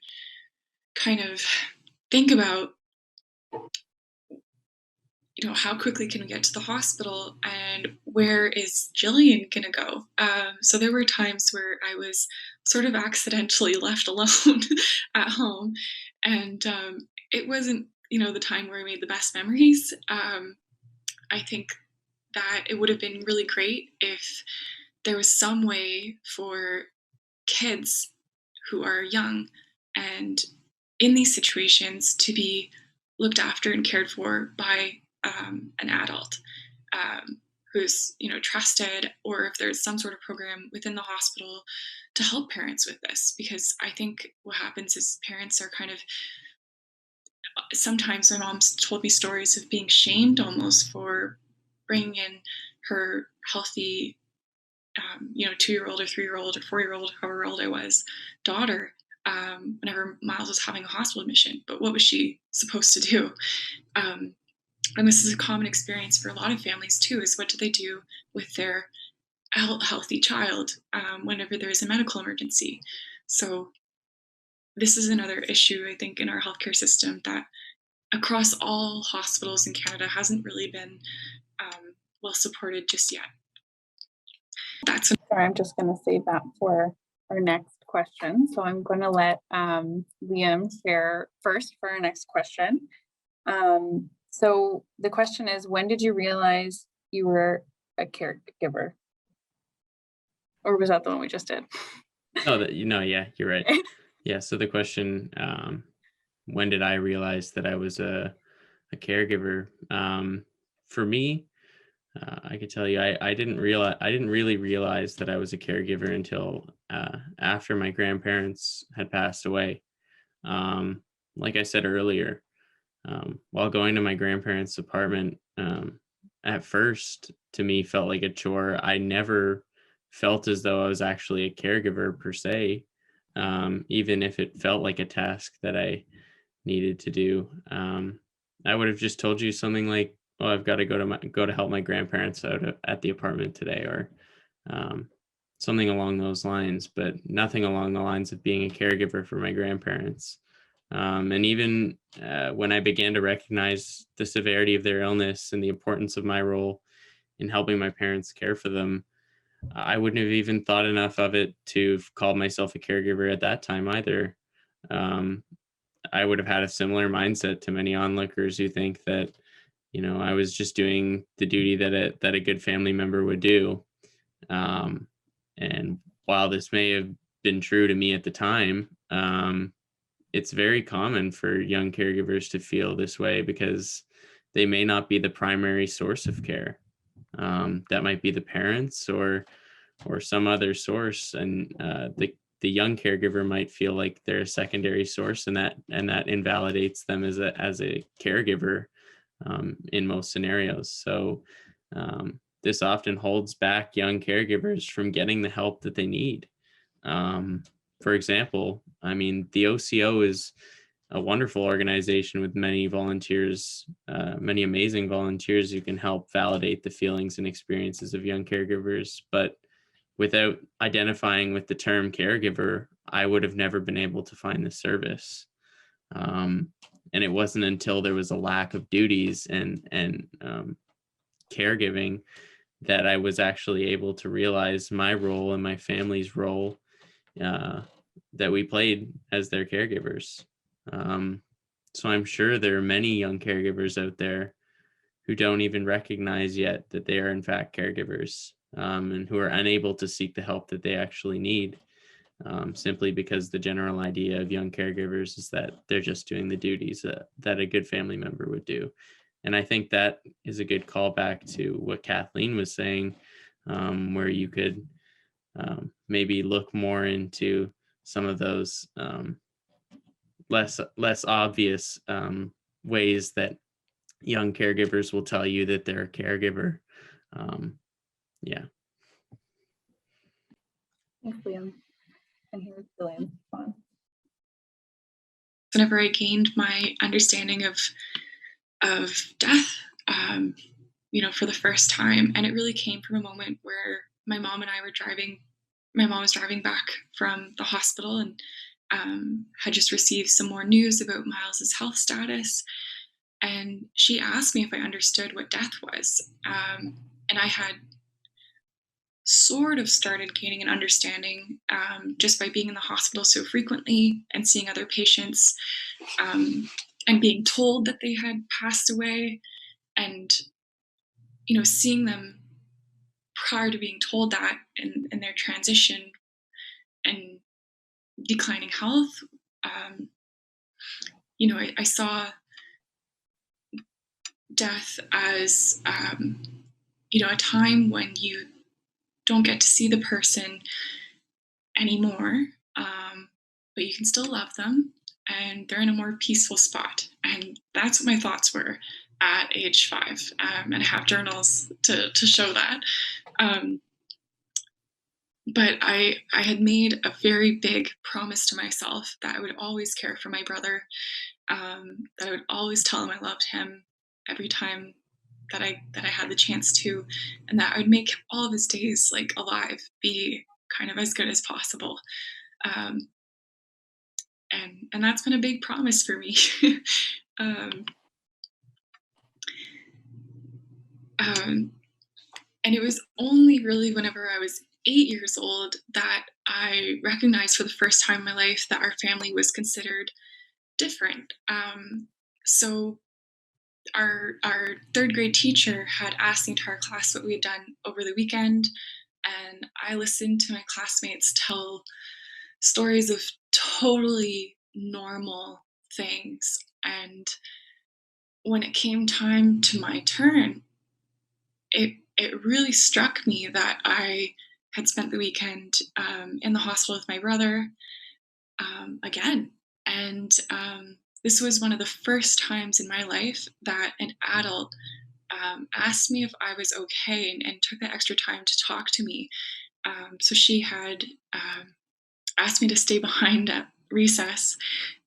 kind of think about, how quickly can we get to the hospital, and where is Jillian gonna go? So there were times where I was sort of accidentally left alone at home, and it wasn't, the time where I made the best memories. I think that it would have been really great if there was some way for kids who are young and in these situations to be looked after and cared for by an adult who's trusted, or if there's some sort of program within the hospital to help parents with this. Because I think what happens is parents are kind of, sometimes my mom's told me stories of being shamed almost for bringing in her healthy 2-year-old or 3-year-old or 4-year-old, however old I was, daughter, whenever Miles was having a hospital admission. But what was she supposed to do? And this is a common experience for a lot of families too, is what do they do with their healthy child whenever there is a medical emergency? So this is another issue, I think, in our healthcare system that across all hospitals in Canada hasn't really been well supported just yet. Sorry, I'm just going to save that for our next question. So I'm going to let Liam share first for our next question. So the question is, when did you realize you were a caregiver? Or was that the one we just did? Oh, yeah, you're right. Yeah, so the question, when did I realize that I was a caregiver? For me, I could tell you, I didn't really realize that I was a caregiver until after my grandparents had passed away. Like I said earlier, while going to my grandparents' apartment, at first to me felt like a chore. I never felt as though I was actually a caregiver per se, even if it felt like a task that I needed to do. I would have just told you something like, "Oh, I've got to go to help my grandparents out at the apartment today," or um, something along those lines, but nothing along the lines of being a caregiver for my grandparents. And even when I began to recognize the severity of their illness and the importance of my role in helping my parents care for them, I wouldn't have even thought enough of it to have called myself a caregiver at that time either. Um, I would have had a similar mindset to many onlookers who think that, I was just doing the duty that a good family member would do. Um, and while this may have been true to me at the time, it's very common for young caregivers to feel this way because they may not be the primary source of care. That might be the parents or some other source, and the young caregiver might feel like they're a secondary source, and that invalidates them as a caregiver in most scenarios. So this often holds back young caregivers from getting the help that they need. For example, I mean, the OCO is a wonderful organization with many volunteers, many amazing volunteers who can help validate the feelings and experiences of young caregivers. But without identifying with the term caregiver, I would have never been able to find the service. And it wasn't until there was a lack of duties and caregiving that I was actually able to realize my role and my family's role that we played as their caregivers. So I'm sure there are many young caregivers out there who don't even recognize yet that they are in fact caregivers, and who are unable to seek the help that they actually need, simply because the general idea of young caregivers is that they're just doing the duties that a good family member would do. And I think that is a good callback to what Kathleen was saying, where you could maybe look more into some of those less obvious ways that young caregivers will tell you that they're a caregiver. Yeah. Thanks, Liam. And here's Jillian. Whenever I gained my understanding of death, for the first time, and it really came from a moment where my mom and I were driving. My mom was driving back from the hospital and had just received some more news about Miles's health status, and she asked me if I understood what death was, and I had sort of started gaining an understanding just by being in the hospital so frequently and seeing other patients and being told that they had passed away, and seeing them prior to being told that in their transition and declining health. I saw death as a time when you don't get to see the person anymore, but you can still love them and they're in a more peaceful spot. And that's what my thoughts were at age 5, and I have journals to show that. But I had made a very big promise to myself that I would always care for my brother, that I would always tell him I loved him every time that I had the chance to, and that I would make all of his days alive be kind of as good as possible. And that's been a big promise for me. And it was only really whenever I was 8 years old that I recognized for the first time in my life that our family was considered different. So our third grade teacher had asked the entire class what we had done over the weekend, and I listened to my classmates tell stories of totally normal things. And when it came time to my turn, it really struck me that I had spent the weekend in the hospital with my brother again. And this was one of the first times in my life that an adult asked me if I was okay, and took that extra time to talk to me. So she had asked me to stay behind at recess,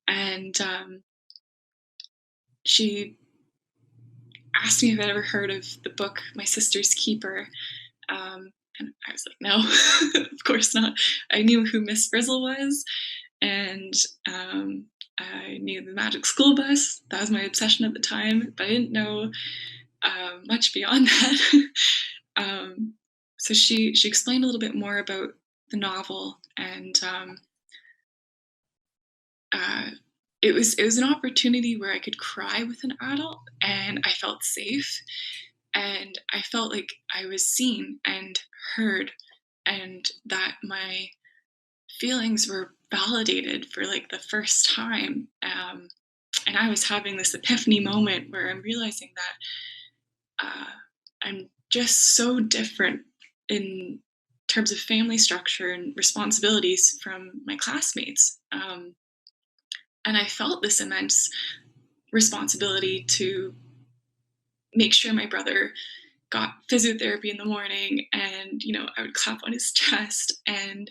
and she asked me if I'd ever heard of the book My Sister's Keeper. And I was like, no, of course not. I knew who Miss Frizzle was, and I knew the Magic School Bus. That was my obsession at the time, but I didn't know much beyond that. So she explained a little bit more about the novel, and it was an opportunity where I could cry with an adult, and I felt safe, and I felt like I was seen and heard, and that my feelings were validated for like the first time. And I was having this epiphany moment where I'm realizing that I'm just so different in terms of family structure and responsibilities from my classmates. And I felt this immense responsibility to make sure my brother got physiotherapy in the morning, and I would clap on his chest, and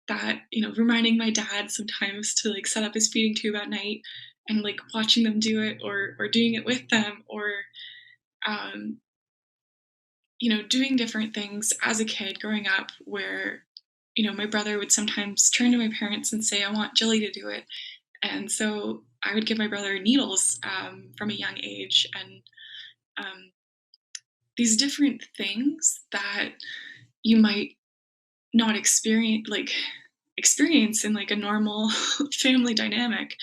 that reminding my dad sometimes to like set up his feeding tube at night, and like watching them do it, or doing it with them, or doing different things as a kid growing up, where my brother would sometimes turn to my parents and say, I want Jilly to do it. And so I would give my brother needles from a young age, and these different things that you might not experience in like a normal family dynamic.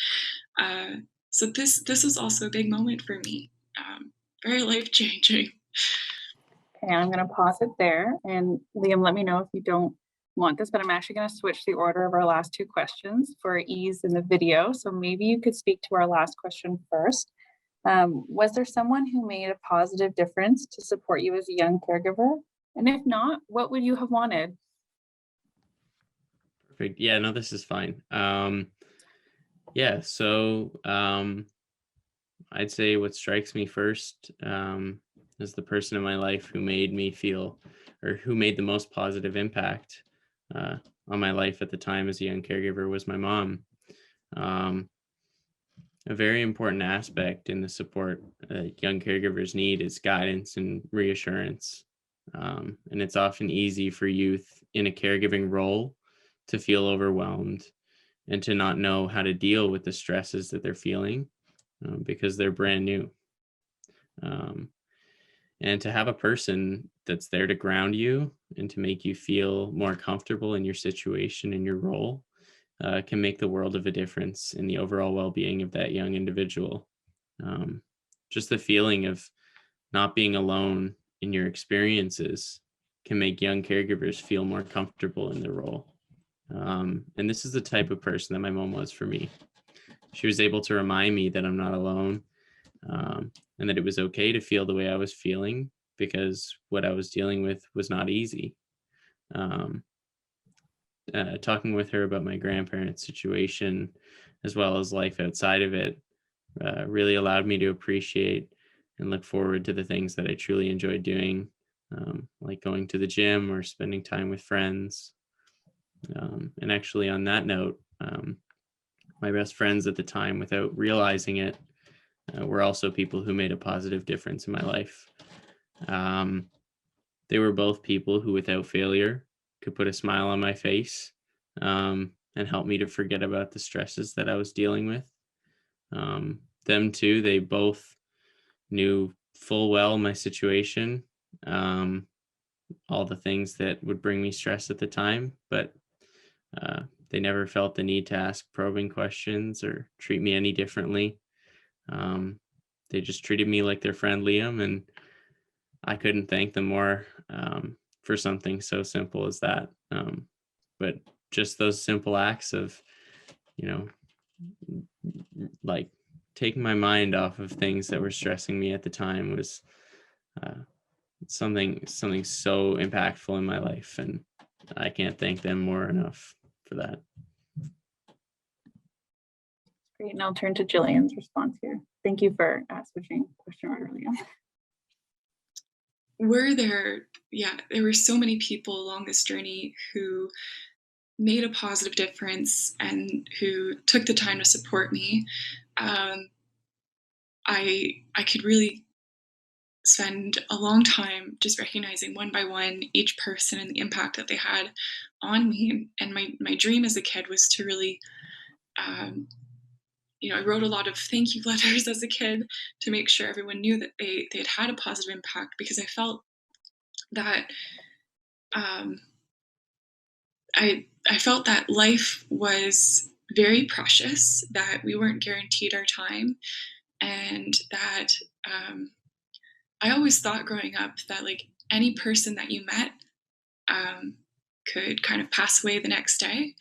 So this was also a big moment for me, very life-changing. Okay, I'm going to pause it there. And Liam, let me know if you don't want this, but I'm actually going to switch the order of our last two questions for ease in the video. So maybe you could speak to our last question first. Was there someone who made a positive difference to support you as a young caregiver? And if not, what would you have wanted? Perfect. Yeah, no, this is fine. Yeah, so I'd say what strikes me first is the person in my life who made me feel, or who made the most positive impact on my life at the time as a young caregiver was my mom. A very important aspect in the support young caregivers need is guidance and reassurance. And it's often easy for youth in a caregiving role to feel overwhelmed and to not know how to deal with the stresses that they're feeling because they're brand new. And to have a person that's there to ground you and to make you feel more comfortable in your situation and your role can make the world of a difference in the overall well-being of that young individual. Just the feeling of not being alone in your experiences can make young caregivers feel more comfortable in their role. And this is the type of person that my mom was for me. She was able to remind me that I'm not alone, and that it was okay to feel the way I was feeling because what I was dealing with was not easy. Talking with her about my grandparents' situation, as well as life outside of it, really allowed me to appreciate and look forward to the things that I truly enjoyed doing, like going to the gym or spending time with friends. And actually on that note, my best friends at the time, without realizing it, were also people who made a positive difference in my life. They were both people who, without failure, could put a smile on my face and help me to forget about the stresses that I was dealing with. Them too, they both knew full well my situation, all the things that would bring me stress at the time, but they never felt the need to ask probing questions or treat me any differently. They just treated me like their friend Liam, and I couldn't thank them more for something so simple as that. But just those simple acts of, like taking my mind off of things that were stressing me at the time was something so impactful in my life, and I can't thank them more enough for that. Great, and I'll turn to Jillian's response here. Thank you for switching question around earlier. There were so many people along this journey who made a positive difference and who took the time to support me. I could really spend a long time just recognizing one by one each person and the impact that they had on me. And my dream as a kid was to really, I wrote a lot of thank you letters as a kid to make sure everyone knew that they had a positive impact, because I felt that I felt that life was very precious, that we weren't guaranteed our time, and that I always thought growing up that like any person that you met could kind of pass away the next day,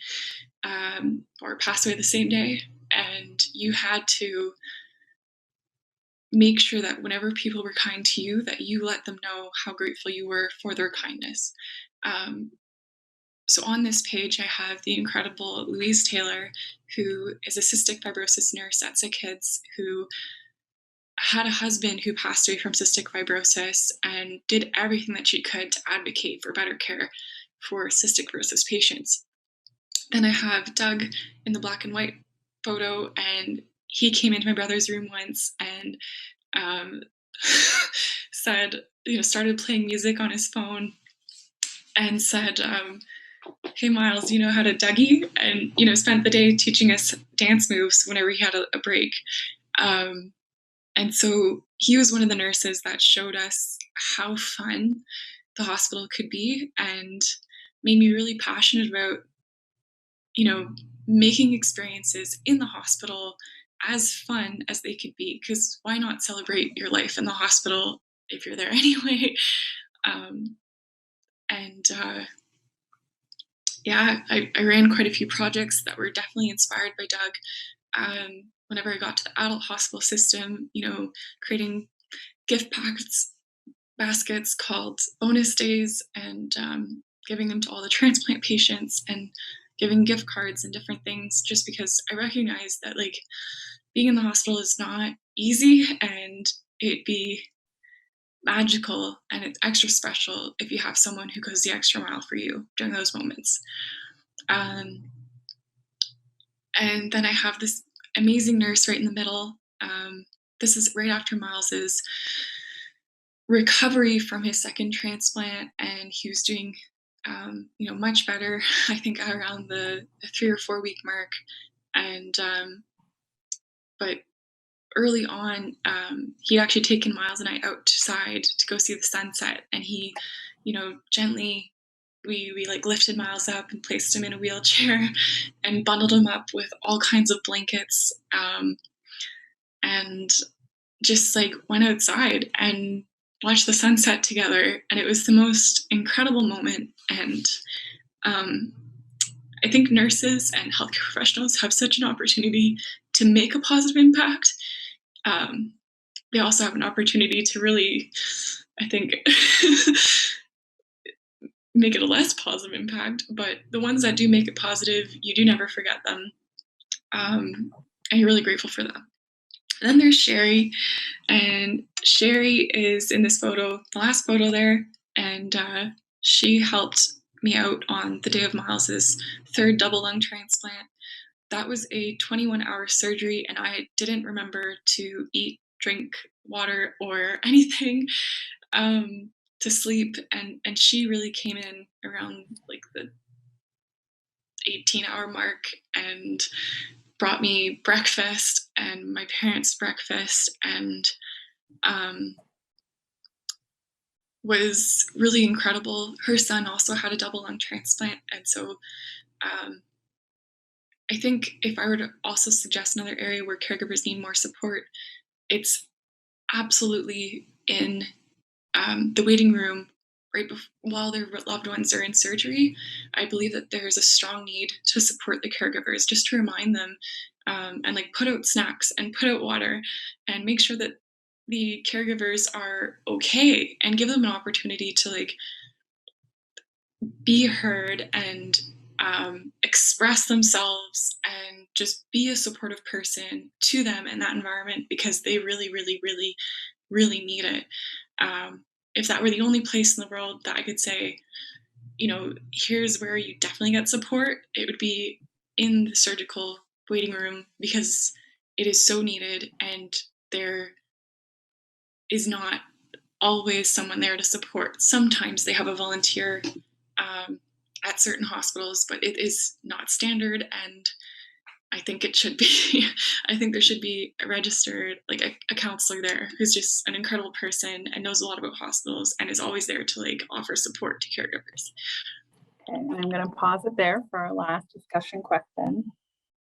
or pass away the same day, and you had to make sure that whenever people were kind to you, that you let them know how grateful you were for their kindness. So on this page, I have the incredible Louise Taylor, who is a cystic fibrosis nurse at Sick Kids, who had a husband who passed away from cystic fibrosis and did everything that she could to advocate for better care for cystic fibrosis patients. Then I have Doug in the black and white photo, and he came into my brother's room once and said, started playing music on his phone and said, hey Miles, do you know how to Dougie? And, spent the day teaching us dance moves whenever he had a break. And so he was one of the nurses that showed us how fun the hospital could be and made me really passionate about, making experiences in the hospital as fun as they could be, because why not celebrate your life in the hospital if you're there anyway? I ran quite a few projects that were definitely inspired by Doug. Whenever I got to the adult hospital system, creating gift baskets called bonus days, and giving them to all the transplant patients and giving gift cards and different things, just because I recognize that like being in the hospital is not easy, and it'd be magical and it's extra special if you have someone who goes the extra mile for you during those moments. And then I have this amazing nurse right in the middle. This is right after Miles's recovery from his second transplant, and he was doing much better, I think around the 3 or 4 week mark. And but early on, he'd actually taken Miles and I outside to go see the sunset, and he, gently, we like lifted Miles up and placed him in a wheelchair and bundled him up with all kinds of blankets, and just like went outside and watched the sunset together. And it was the most incredible moment. And I think nurses and healthcare professionals have such an opportunity to make a positive impact. They also have an opportunity to really, I think, make it a less positive impact. But the ones that do make it positive, you do never forget them. And you're really grateful for them. And then there's Sherry, and Sherry is in this photo, the last photo there, and she helped me out on the day of Miles's 3rd double lung transplant. That was a 21-hour surgery, and I didn't remember to eat, drink water, or anything to sleep. And she really came in around like the 18-hour mark and brought me breakfast and my parents' breakfast, and was really incredible. Her son also had a double lung transplant, and so I think if I were to also suggest another area where caregivers need more support, it's absolutely in the waiting room right while their loved ones are in surgery. I believe that there's a strong need to support the caregivers, just to remind them and like put out snacks and put out water and make sure that the caregivers are okay, and give them an opportunity to like be heard and express themselves and just be a supportive person to them in that environment, because they really, really, really, really need it. If that were the only place in the world that I could say, here's where you definitely get support, it would be in the surgical waiting room, because it is so needed, and there is not always someone there to support. Sometimes they have a volunteer at certain hospitals, but it is not standard, and I think it should be. I think there should be a registered, like a counselor there who's just an incredible person and knows a lot about hospitals and is always there to like offer support to caregivers. Okay, and I'm going to pause it there for our last discussion question.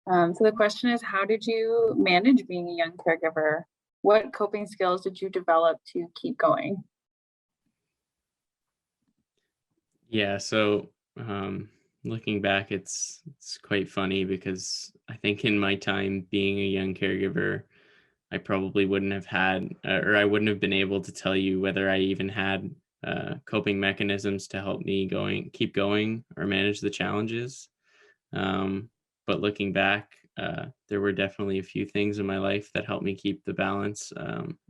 So the question is, how did you manage being a young caregiver? What coping skills did you develop to keep going? Yeah, so looking back, it's quite funny, because I think in my time being a young caregiver, I probably wouldn't have had, or I wouldn't have been able to tell you whether I even had coping mechanisms to help me keep going or manage the challenges. But looking back, there were definitely a few things in my life that helped me keep the balance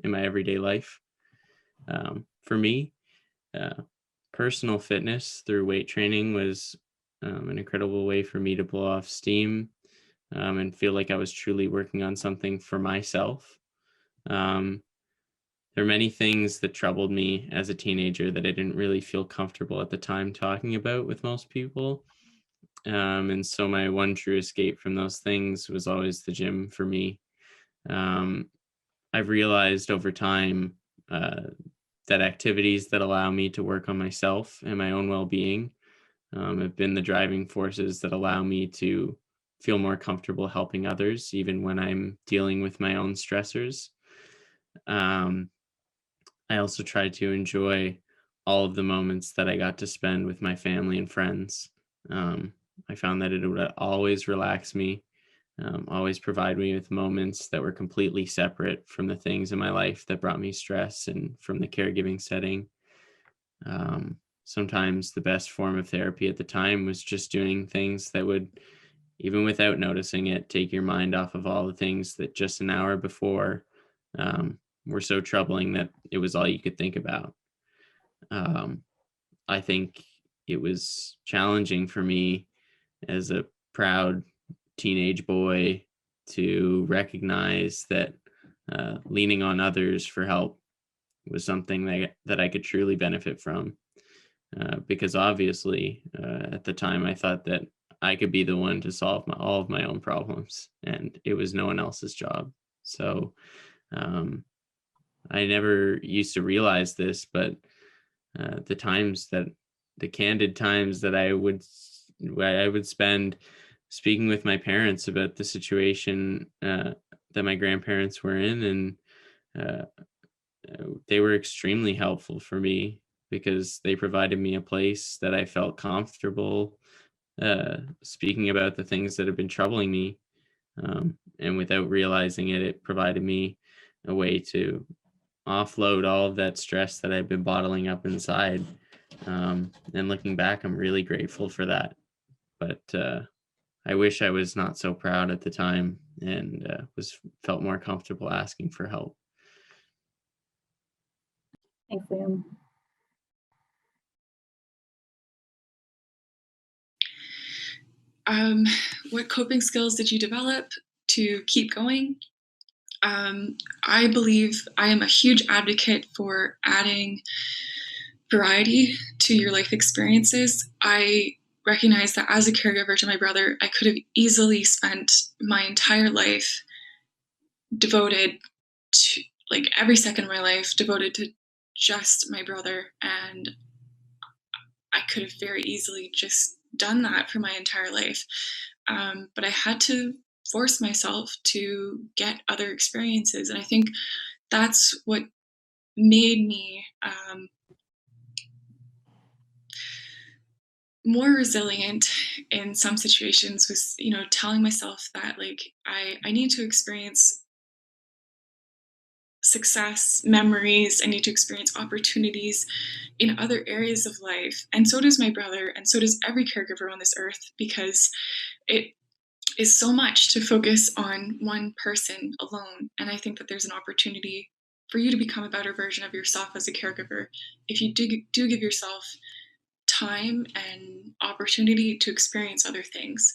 in my everyday life. For me, personal fitness through weight training was an incredible way for me to blow off steam and feel like I was truly working on something for myself. There are many things that troubled me as a teenager that I didn't really feel comfortable at the time talking about with most people. And so my one true escape from those things was always the gym for me. I've realized over time that activities that allow me to work on myself and my own well-being have been the driving forces that allow me to feel more comfortable helping others, even when I'm dealing with my own stressors. I also try to enjoy all of the moments that I got to spend with my family and friends. I found that it would always relax me, always provide me with moments that were completely separate from the things in my life that brought me stress and from the caregiving setting. Sometimes the best form of therapy at the time was just doing things that would, even without noticing it, take your mind off of all the things that just an hour before were so troubling that it was all you could think about. I think it was challenging for me as a proud teenage boy to recognize that leaning on others for help was something that I could truly benefit from. Because obviously, at the time, I thought that I could be the one to solve all of my own problems, and it was no one else's job. So I never used to realize this, but the candid times that I would spend speaking with my parents about the situation that my grandparents were in, and they were extremely helpful for me because they provided me a place that I felt comfortable speaking about the things that have been troubling me. And without realizing it, it provided me a way to offload all of that stress that I've been bottling up inside. And looking back, I'm really grateful for that. But I wish I was not so proud at the time and felt more comfortable asking for help. Thanks, Liam. What coping skills did you develop to keep going? I believe I am a huge advocate for adding variety to your life experiences. I recognize that as a caregiver to my brother, I could have easily spent my entire life devoted to, like every second of my life, devoted to just my brother. And I could have very easily just done that for my entire life. But I had to force myself to get other experiences. And I think that's what made me more resilient in some situations, was, telling myself that like I need to experience success, memories, I need to experience opportunities in other areas of life. And so does my brother, and so does every caregiver on this earth, because it is so much to focus on one person alone. And I think that there's an opportunity for you to become a better version of yourself as a caregiver if you do give yourself time and opportunity to experience other things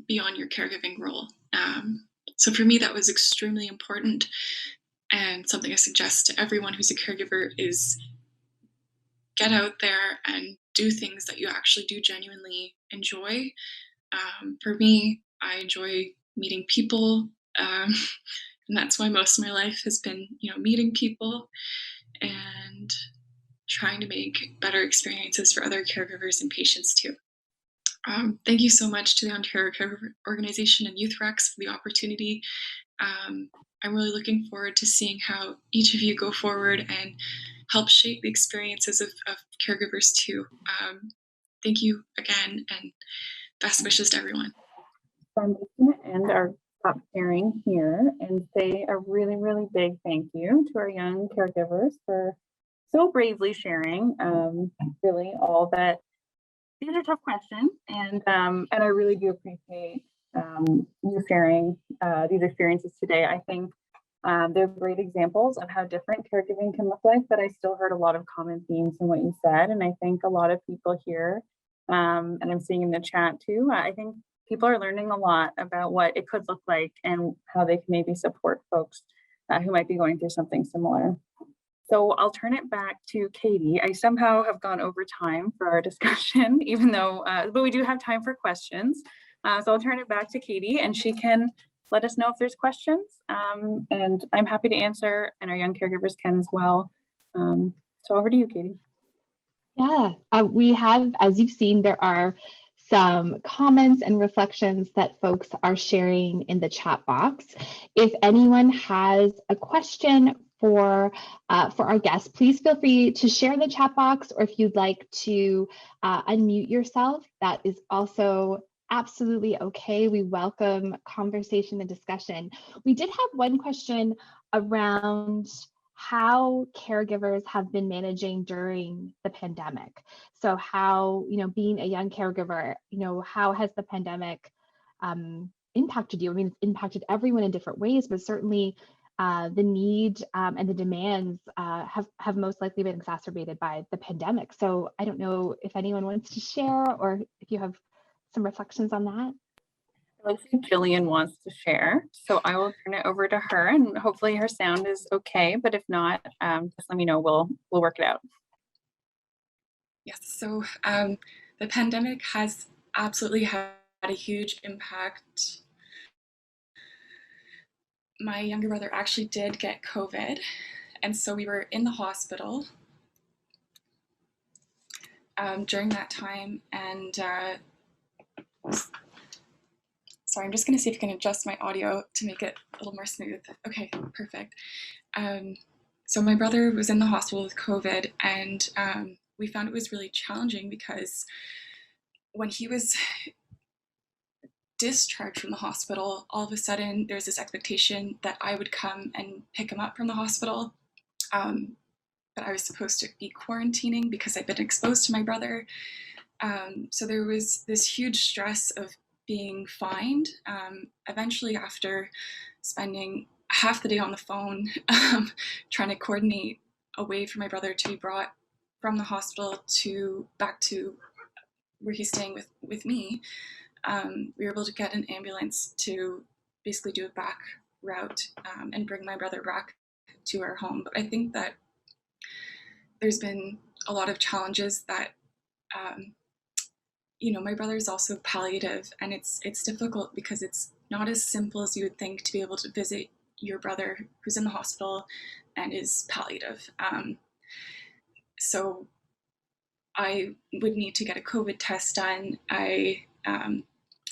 beyond your caregiving role. So for me, that was extremely important, and something I suggest to everyone who's a caregiver is get out there and do things that you actually do genuinely enjoy. For me, I enjoy meeting people, and that's why most of my life has been, meeting people and trying to make better experiences for other caregivers and patients too. Thank you so much to the Ontario Caregiver Organization and YouthREX for the opportunity. I'm really looking forward to seeing how each of you go forward and help shape the experiences of caregivers too. Thank you again, and best wishes to everyone. So I'm just going to end our top sharing here and say a really, really big thank you to our young caregivers for so bravely sharing really all that. These are tough questions, and I really do appreciate you sharing these experiences today. I think they're great examples of how different caregiving can look like, but I still heard a lot of common themes in what you said, and I think a lot of people here, and I'm seeing in the chat too, I think people are learning a lot about what it could look like and how they can maybe support folks who might be going through something similar. So I'll turn it back to Katie. I somehow have gone over time for our discussion, even though, but we do have time for questions. So I'll turn it back to Katie, and she can let us know if there's questions. And I'm happy to answer, and our young caregivers can as well. So over to you, Katie. Yeah, we have, as you've seen, there are some comments and reflections that folks are sharing in the chat box. If anyone has a question for our guests, please feel free to share the chat box, or if you'd like to unmute yourself, that is also absolutely okay. We welcome conversation and discussion. We did have one question around how caregivers have been managing during the pandemic. So how, being a young caregiver, how has the pandemic impacted you? I mean, it's impacted everyone in different ways, but certainly the need and the demands have most likely been exacerbated by the pandemic. So I don't know if anyone wants to share, or if you have some reflections on that. I think Jillian wants to share, so I will turn it over to her, and hopefully her sound is okay, but if not, just let me know, we'll work it out. Yes, so the pandemic has absolutely had a huge impact. My younger brother actually did get COVID, and so we were in the hospital during that time, and sorry, I'm just going to see if I can adjust my audio to make it a little more smooth. Okay, perfect. So my brother was in the hospital with COVID, and we found it was really challenging because when he was discharged from the hospital, all of a sudden there's this expectation that I would come and pick him up from the hospital. But I was supposed to be quarantining because I've been exposed to my brother. So there was this huge stress of being fined. Eventually, after spending half the day on the phone trying to coordinate a way for my brother to be brought from the hospital back to where he's staying with me, we were able to get an ambulance to basically do a back route and bring my brother back to our home. But I think that there's been a lot of challenges that my brother is also palliative, and it's difficult because it's not as simple as you would think to be able to visit your brother who's in the hospital and is palliative. So I would need to get a COVID test done. I'm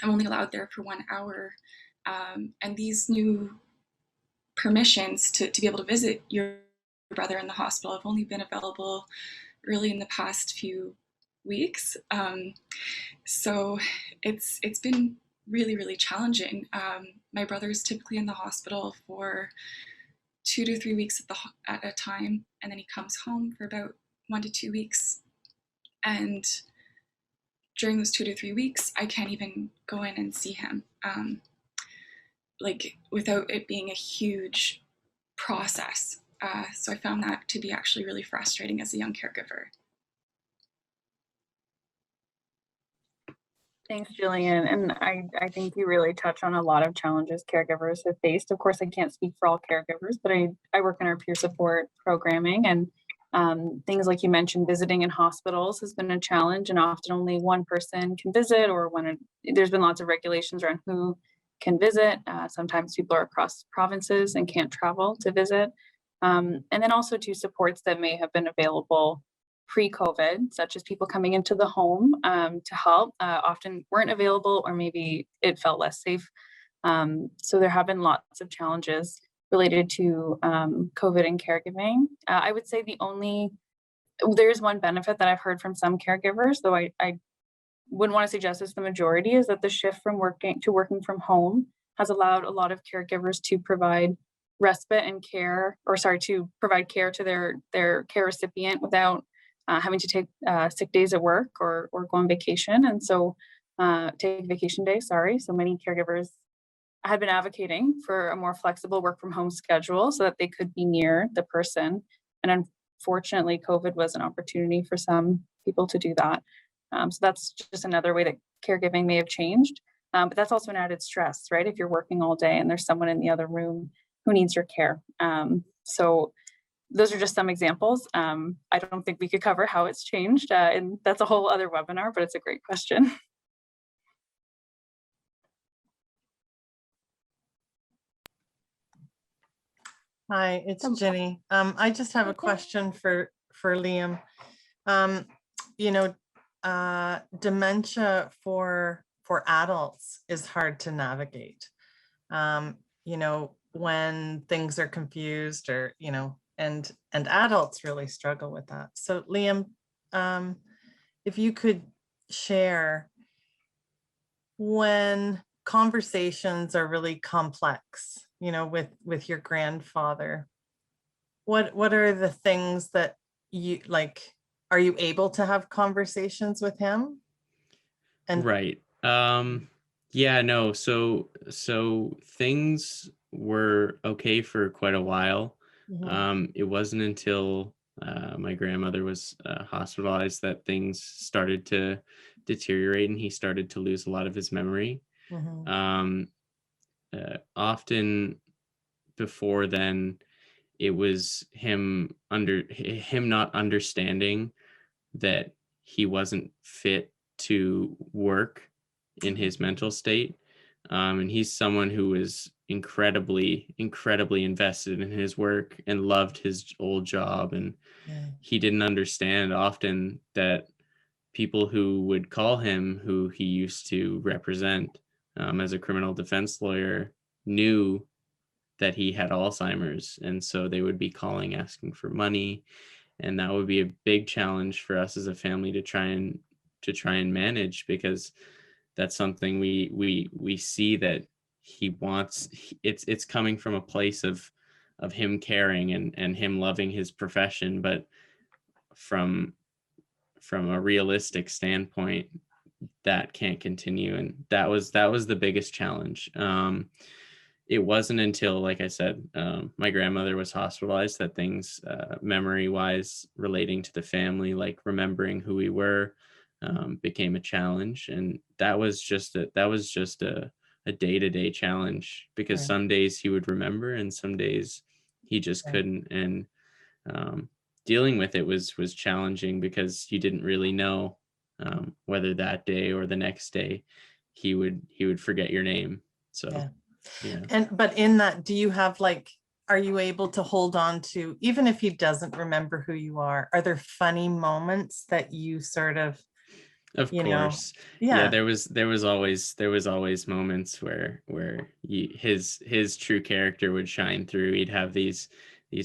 only allowed there for 1 hour, and these new permissions to be able to visit your brother in the hospital have only been available really in the past few weeks. So it's been really, really challenging. My brother's typically in the hospital for 2 to 3 weeks at a time, and then he comes home for about 1 to 2 weeks. And during those 2 to 3 weeks, I can't even go in and see him, like without it being a huge process. So I found that to be actually really frustrating as a young caregiver. Thanks, Jillian. And I think you really touch on a lot of challenges caregivers have faced. Of course, I can't speak for all caregivers, but I work in our peer support programming, and things like you mentioned, visiting in hospitals has been a challenge, and often only one person can visit, or there's been lots of regulations around who can visit. Sometimes people are across provinces and can't travel to visit. And then also to supports that may have been available pre-COVID, such as people coming into the home to help, often weren't available, or maybe it felt less safe. So there have been lots of challenges related to COVID and caregiving. I would say there's one benefit that I've heard from some caregivers, though I wouldn't want to suggest it's the majority, is that the shift from working from home has allowed a lot of caregivers to provide respite and care, to provide care to their care recipient without having to take sick days at work or go on vacation. And so take vacation days, So many caregivers had been advocating for a more flexible work from home schedule so that they could be near the person. And unfortunately, COVID was an opportunity for some people to do that. So that's just another way that caregiving may have changed. But that's also an added stress, right? If you're working all day and there's someone in the other room who needs your care. So those are just some examples. I don't think we could cover how it's changed, and that's a whole other webinar, but it's a great question. Hi, it's Jenny. I just have a question for Liam. Dementia for adults is hard to navigate. When things are confused, or and adults really struggle with that. So Liam, if you could share, when conversations are really complex, with your grandfather, what are the things that you like? Are you able to have conversations with him? And right. Yeah, no. So things were okay for quite a while. It wasn't until my grandmother was hospitalized that things started to deteriorate, and he started to lose a lot of his memory. Often before then, it was him not understanding that he wasn't fit to work in his mental state. And he's someone who was incredibly invested in his work and loved his old job. And he didn't understand often that people who would call him, who he used to represent as a criminal defense lawyer, knew that he had Alzheimer's. And so they would be calling, asking for money. And that would be a big challenge for us as a family to try and manage, because that's something we see that he wants. It's coming from a place of him caring and him loving his profession, but from a realistic standpoint, that can't continue. And that was the biggest challenge. It wasn't until, like I said, my grandmother was hospitalized that things, memory-wise, relating to the family, like remembering who we were, became a challenge. And that was just a day-to-day challenge, because some days he would remember and some days he just couldn't. And dealing with it was challenging, because you didn't really know whether that day or the next day he would forget your name. So. Yeah. But in that, do you have are you able to hold on to, even if he doesn't remember who you are there funny moments that you sort of course. There was always moments where his true character would shine through. He'd have these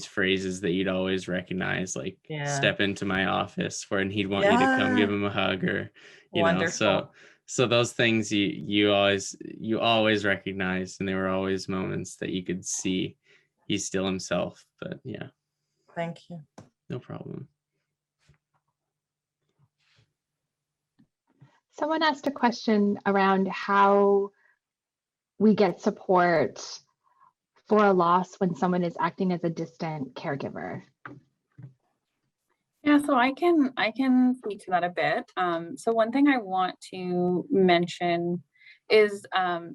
phrases that you'd always recognize, like step into my office, and he'd want you to come give him a hug, or Wonderful. So those things you always recognize, and there were always moments that you could see he's still himself. But yeah. Thank you. No problem. Someone asked a question around how we get support for a loss when someone is acting as a distant caregiver. Yeah, so I can speak to that a bit. So one thing I want to mention is,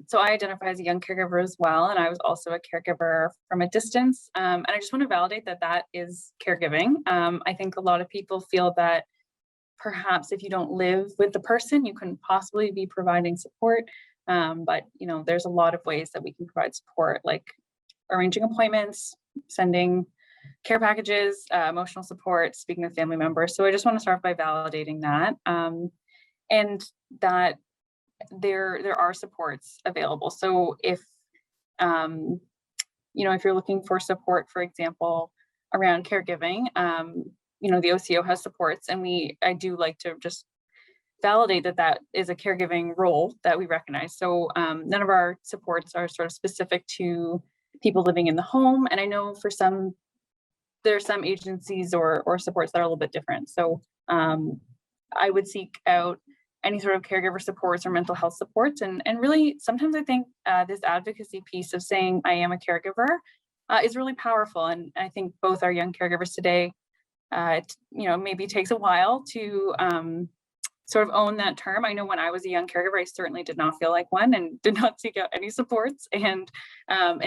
so I identify as a young caregiver as well, and I was also a caregiver from a distance. And I just want to validate that that is caregiving. I think a lot of people feel that perhaps if you don't live with the person, you couldn't possibly be providing support. But there's a lot of ways that we can provide support, like arranging appointments, sending care packages, emotional support, speaking with family members. So I just want to start by validating that, and that there are supports available. So if if you're looking for support, for example, around caregiving, the OCO has supports, and I do like to just validate that that is a caregiving role that we recognize. So none of our supports are sort of specific to people living in the home, and I know for some there are some agencies or supports that are a little bit different. So I would seek out any sort of caregiver supports or mental health supports. And really, sometimes I think this advocacy piece of saying I am a caregiver is really powerful. And I think both our young caregivers today, maybe takes a while to sort of own that term. I know when I was a young caregiver, I certainly did not feel like one and did not seek out any supports and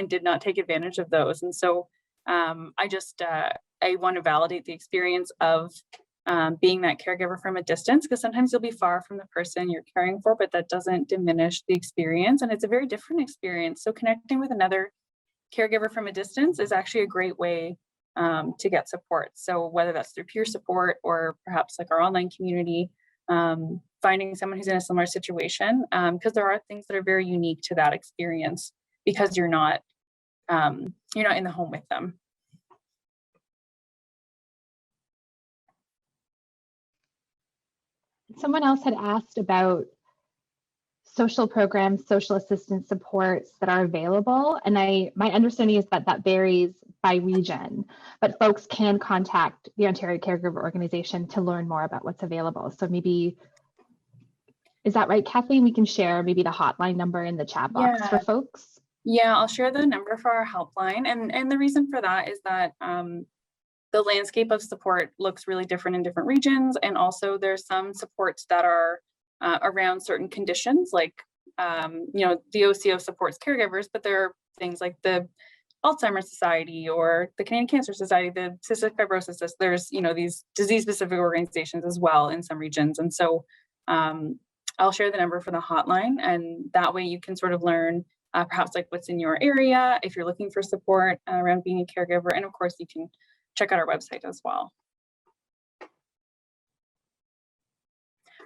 did not take advantage of those. And so I want to validate the experience of being that caregiver from a distance, because sometimes you'll be far from the person you're caring for, but that doesn't diminish the experience. And it's a very different experience. So connecting with another caregiver from a distance is actually a great way to get support. So whether that's through peer support or perhaps like our online community, finding someone who's in a similar situation, because there are things that are very unique to that experience because you're not in the home with them. Someone else had asked about social programs, social assistance supports that are available. And my understanding is that that varies by region, but folks can contact the Ontario Caregiver Organization to learn more about what's available. So maybe, is that right, Kathleen? We can share maybe the hotline number in the chat box for folks. Yeah, I'll share the number for our helpline. And the reason for that is that the landscape of support looks really different in different regions. And also there's some supports that are around certain conditions, like, the OCO supports caregivers, but there are things like the Alzheimer's Society or the Canadian Cancer Society, the Cystic Fibrosis. There's, these disease-specific organizations as well in some regions. And so I'll share the number for the hotline, and that way you can sort of learn perhaps like what's in your area if you're looking for support around being a caregiver. And of course, you can check out our website as well.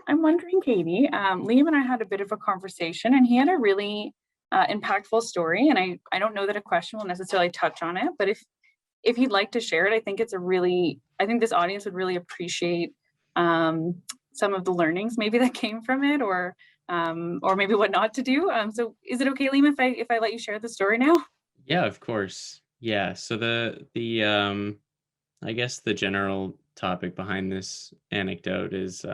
I'm wondering, Katie, Liam and I had a bit of a conversation, and he had a really impactful story. And I don't know that a question will necessarily touch on it, but if he'd like to share it, I think this audience would really appreciate some of the learnings maybe that came from it, or maybe what not to do. So is it okay, Liam, if I let you share the story now? Yeah, of course. Yeah. So the I guess the general topic behind this anecdote is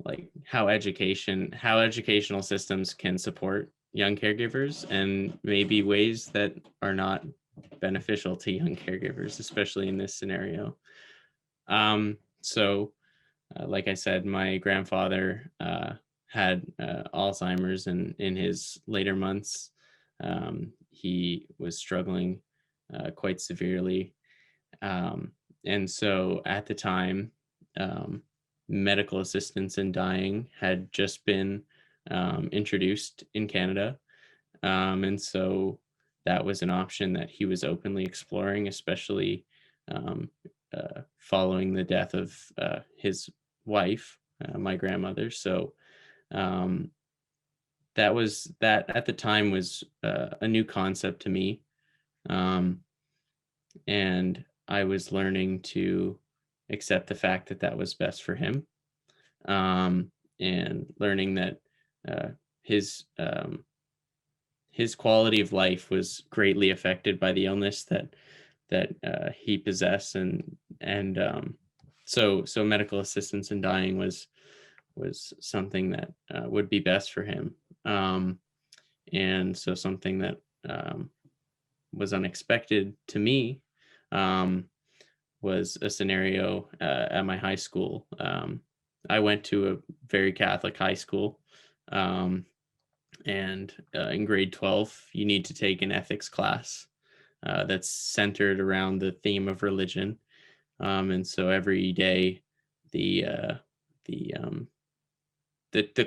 like how educational systems can support young caregivers, and maybe ways that are not beneficial to young caregivers, especially in this scenario. Like I said, my grandfather had Alzheimer's, and in his later months, he was struggling quite severely. And so at the time, medical assistance in dying had just been introduced in Canada. And so that was an option that he was openly exploring, especially following the death of his wife, my grandmother. So that at the time was a new concept to me. And I was learning to accept the fact that that was best for him, and learning that his quality of life was greatly affected by the illness that he possessed, and so medical assistance in dying was was something that would be best for him. And so something that was unexpected to me was a scenario at my high school. I went to a very Catholic high school, and in grade 12, you need to take an ethics class that's centered around the theme of religion. And so every day, the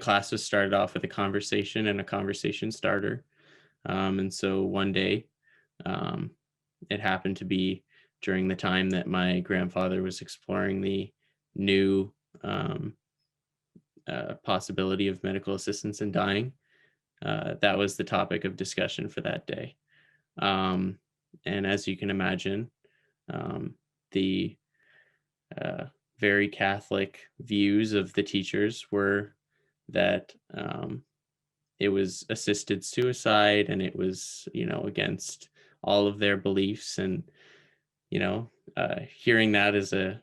class was started off with a conversation and a conversation starter. And so one day, it happened to be during the time that my grandfather was exploring the new possibility of medical assistance in dying. That was the topic of discussion for that day. And as you can imagine, the very Catholic views of the teachers were that it was assisted suicide, and it was, against all of their beliefs. And, hearing that as a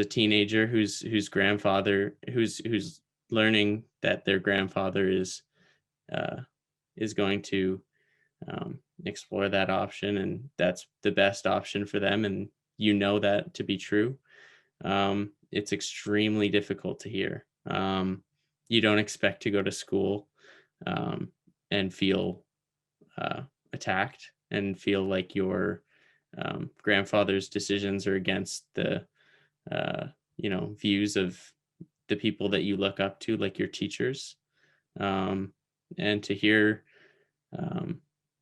teenager whose grandfather, who's learning that their grandfather is going to explore that option, and that's the best option for them, and that to be true, it's extremely difficult to hear. You don't expect to go to school and feel attacked and feel like your grandfather's decisions are against the views of the people that you look up to, like your teachers, and to hear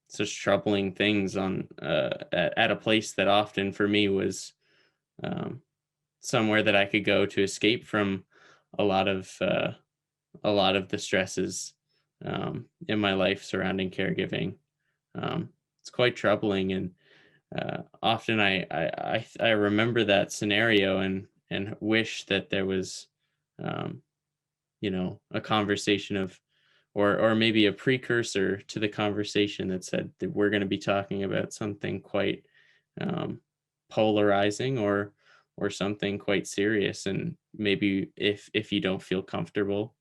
such troubling things on at a place that often for me was somewhere that I could go to escape from a lot of the stresses in my life surrounding caregiving. It's quite troubling, and often I remember that scenario and wish that there was a conversation of, or maybe a precursor to the conversation that said that we're going to be talking about something quite polarizing or something quite serious. And maybe if you don't feel comfortable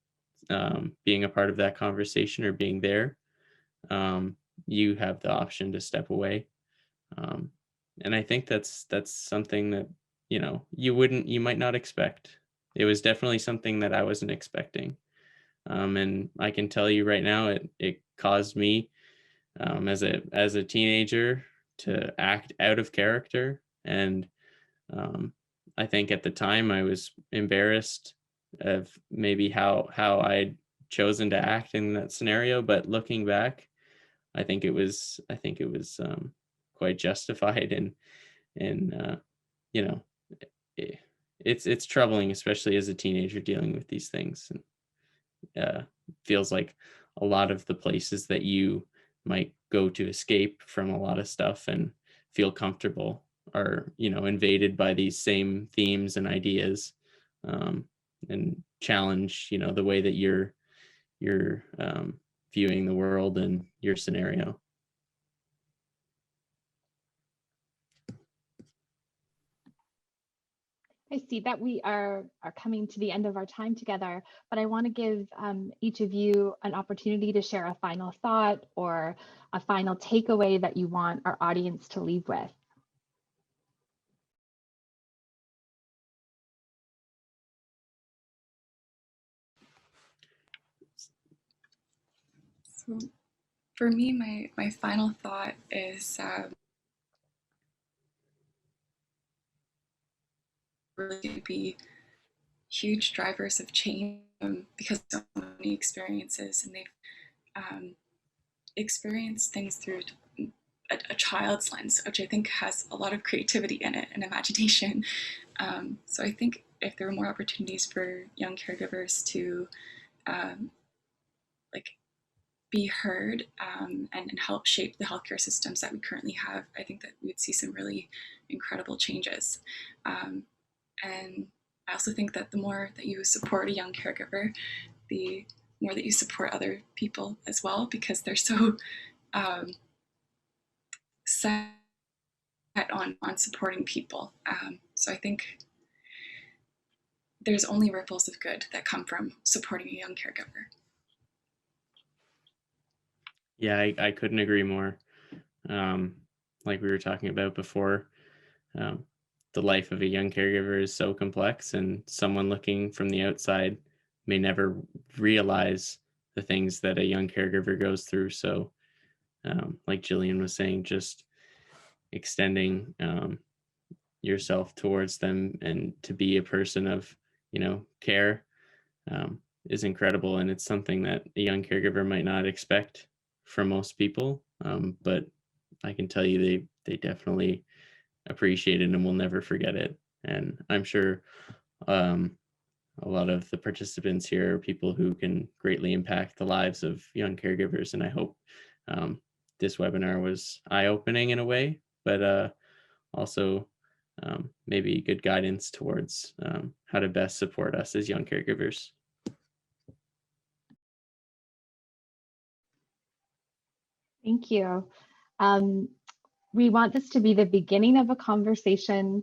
being a part of that conversation or being there, you have the option to step away. And I think that's something that, you might not expect. It was definitely something that I wasn't expecting. And I can tell you right now, it caused me as a teenager to act out of character. And I think at the time I was embarrassed of maybe how I'd chosen to act in that scenario. But looking back, I think it was quite justified. And it's troubling, especially as a teenager dealing with these things. And feels like a lot of the places that you might go to escape from a lot of stuff and feel comfortable are, invaded by these same themes and ideas, and challenge, the way that you're viewing the world and your scenario. I see that we are coming to the end of our time together, but I want to give each of you an opportunity to share a final thought or a final takeaway that you want our audience to leave with. So for me, my final thought is really to be huge drivers of change because of so many experiences, and they've experienced things through a child's lens, which I think has a lot of creativity in it and imagination. So I think if there were more opportunities for young caregivers to be heard and help shape the healthcare systems that we currently have, I think that we would see some really incredible changes. And I also think that the more that you support a young caregiver, the more that you support other people as well, because they're so set on supporting people. So I think there's only ripples of good that come from supporting a young caregiver. Yeah, I couldn't agree more. Like we were talking about before, the life of a young caregiver is so complex, and someone looking from the outside may never realize the things that a young caregiver goes through. So like Jillian was saying, just extending yourself towards them and to be a person of, care is incredible. And it's something that a young caregiver might not expect from most people. But I can tell you they definitely appreciate it and will never forget it. And I'm sure a lot of the participants here are people who can greatly impact the lives of young caregivers. And I hope this webinar was eye-opening in a way, but also maybe good guidance towards how to best support us as young caregivers. Thank you. We want this to be the beginning of a conversation.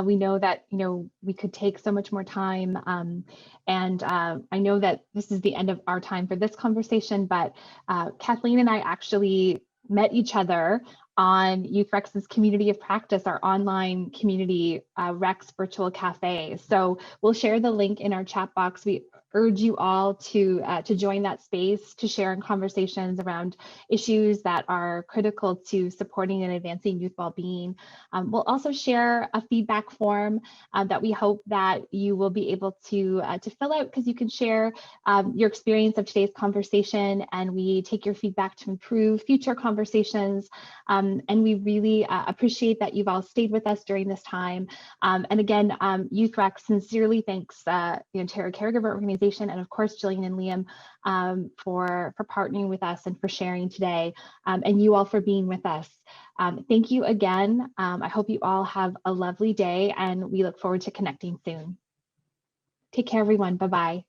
We know that, we could take so much more time. And I know that this is the end of our time for this conversation, but Kathleen and I actually met each other on YouthREX's Community of Practice, our online community REX virtual cafe. So we'll share the link in our chat box. We urge you all to join that space, to share in conversations around issues that are critical to supporting and advancing youth well-being. We'll also share a feedback form that we hope that you will be able to fill out, because you can share your experience of today's conversation, and we take your feedback to improve future conversations. And we really appreciate that you've all stayed with us during this time. And again, YouthREX sincerely thanks the Ontario Caregiver Organization, and of course, Jillian and Liam for partnering with us and for sharing today, and you all for being with us. Thank you again. I hope you all have a lovely day, and we look forward to connecting soon. Take care, everyone. Bye-bye.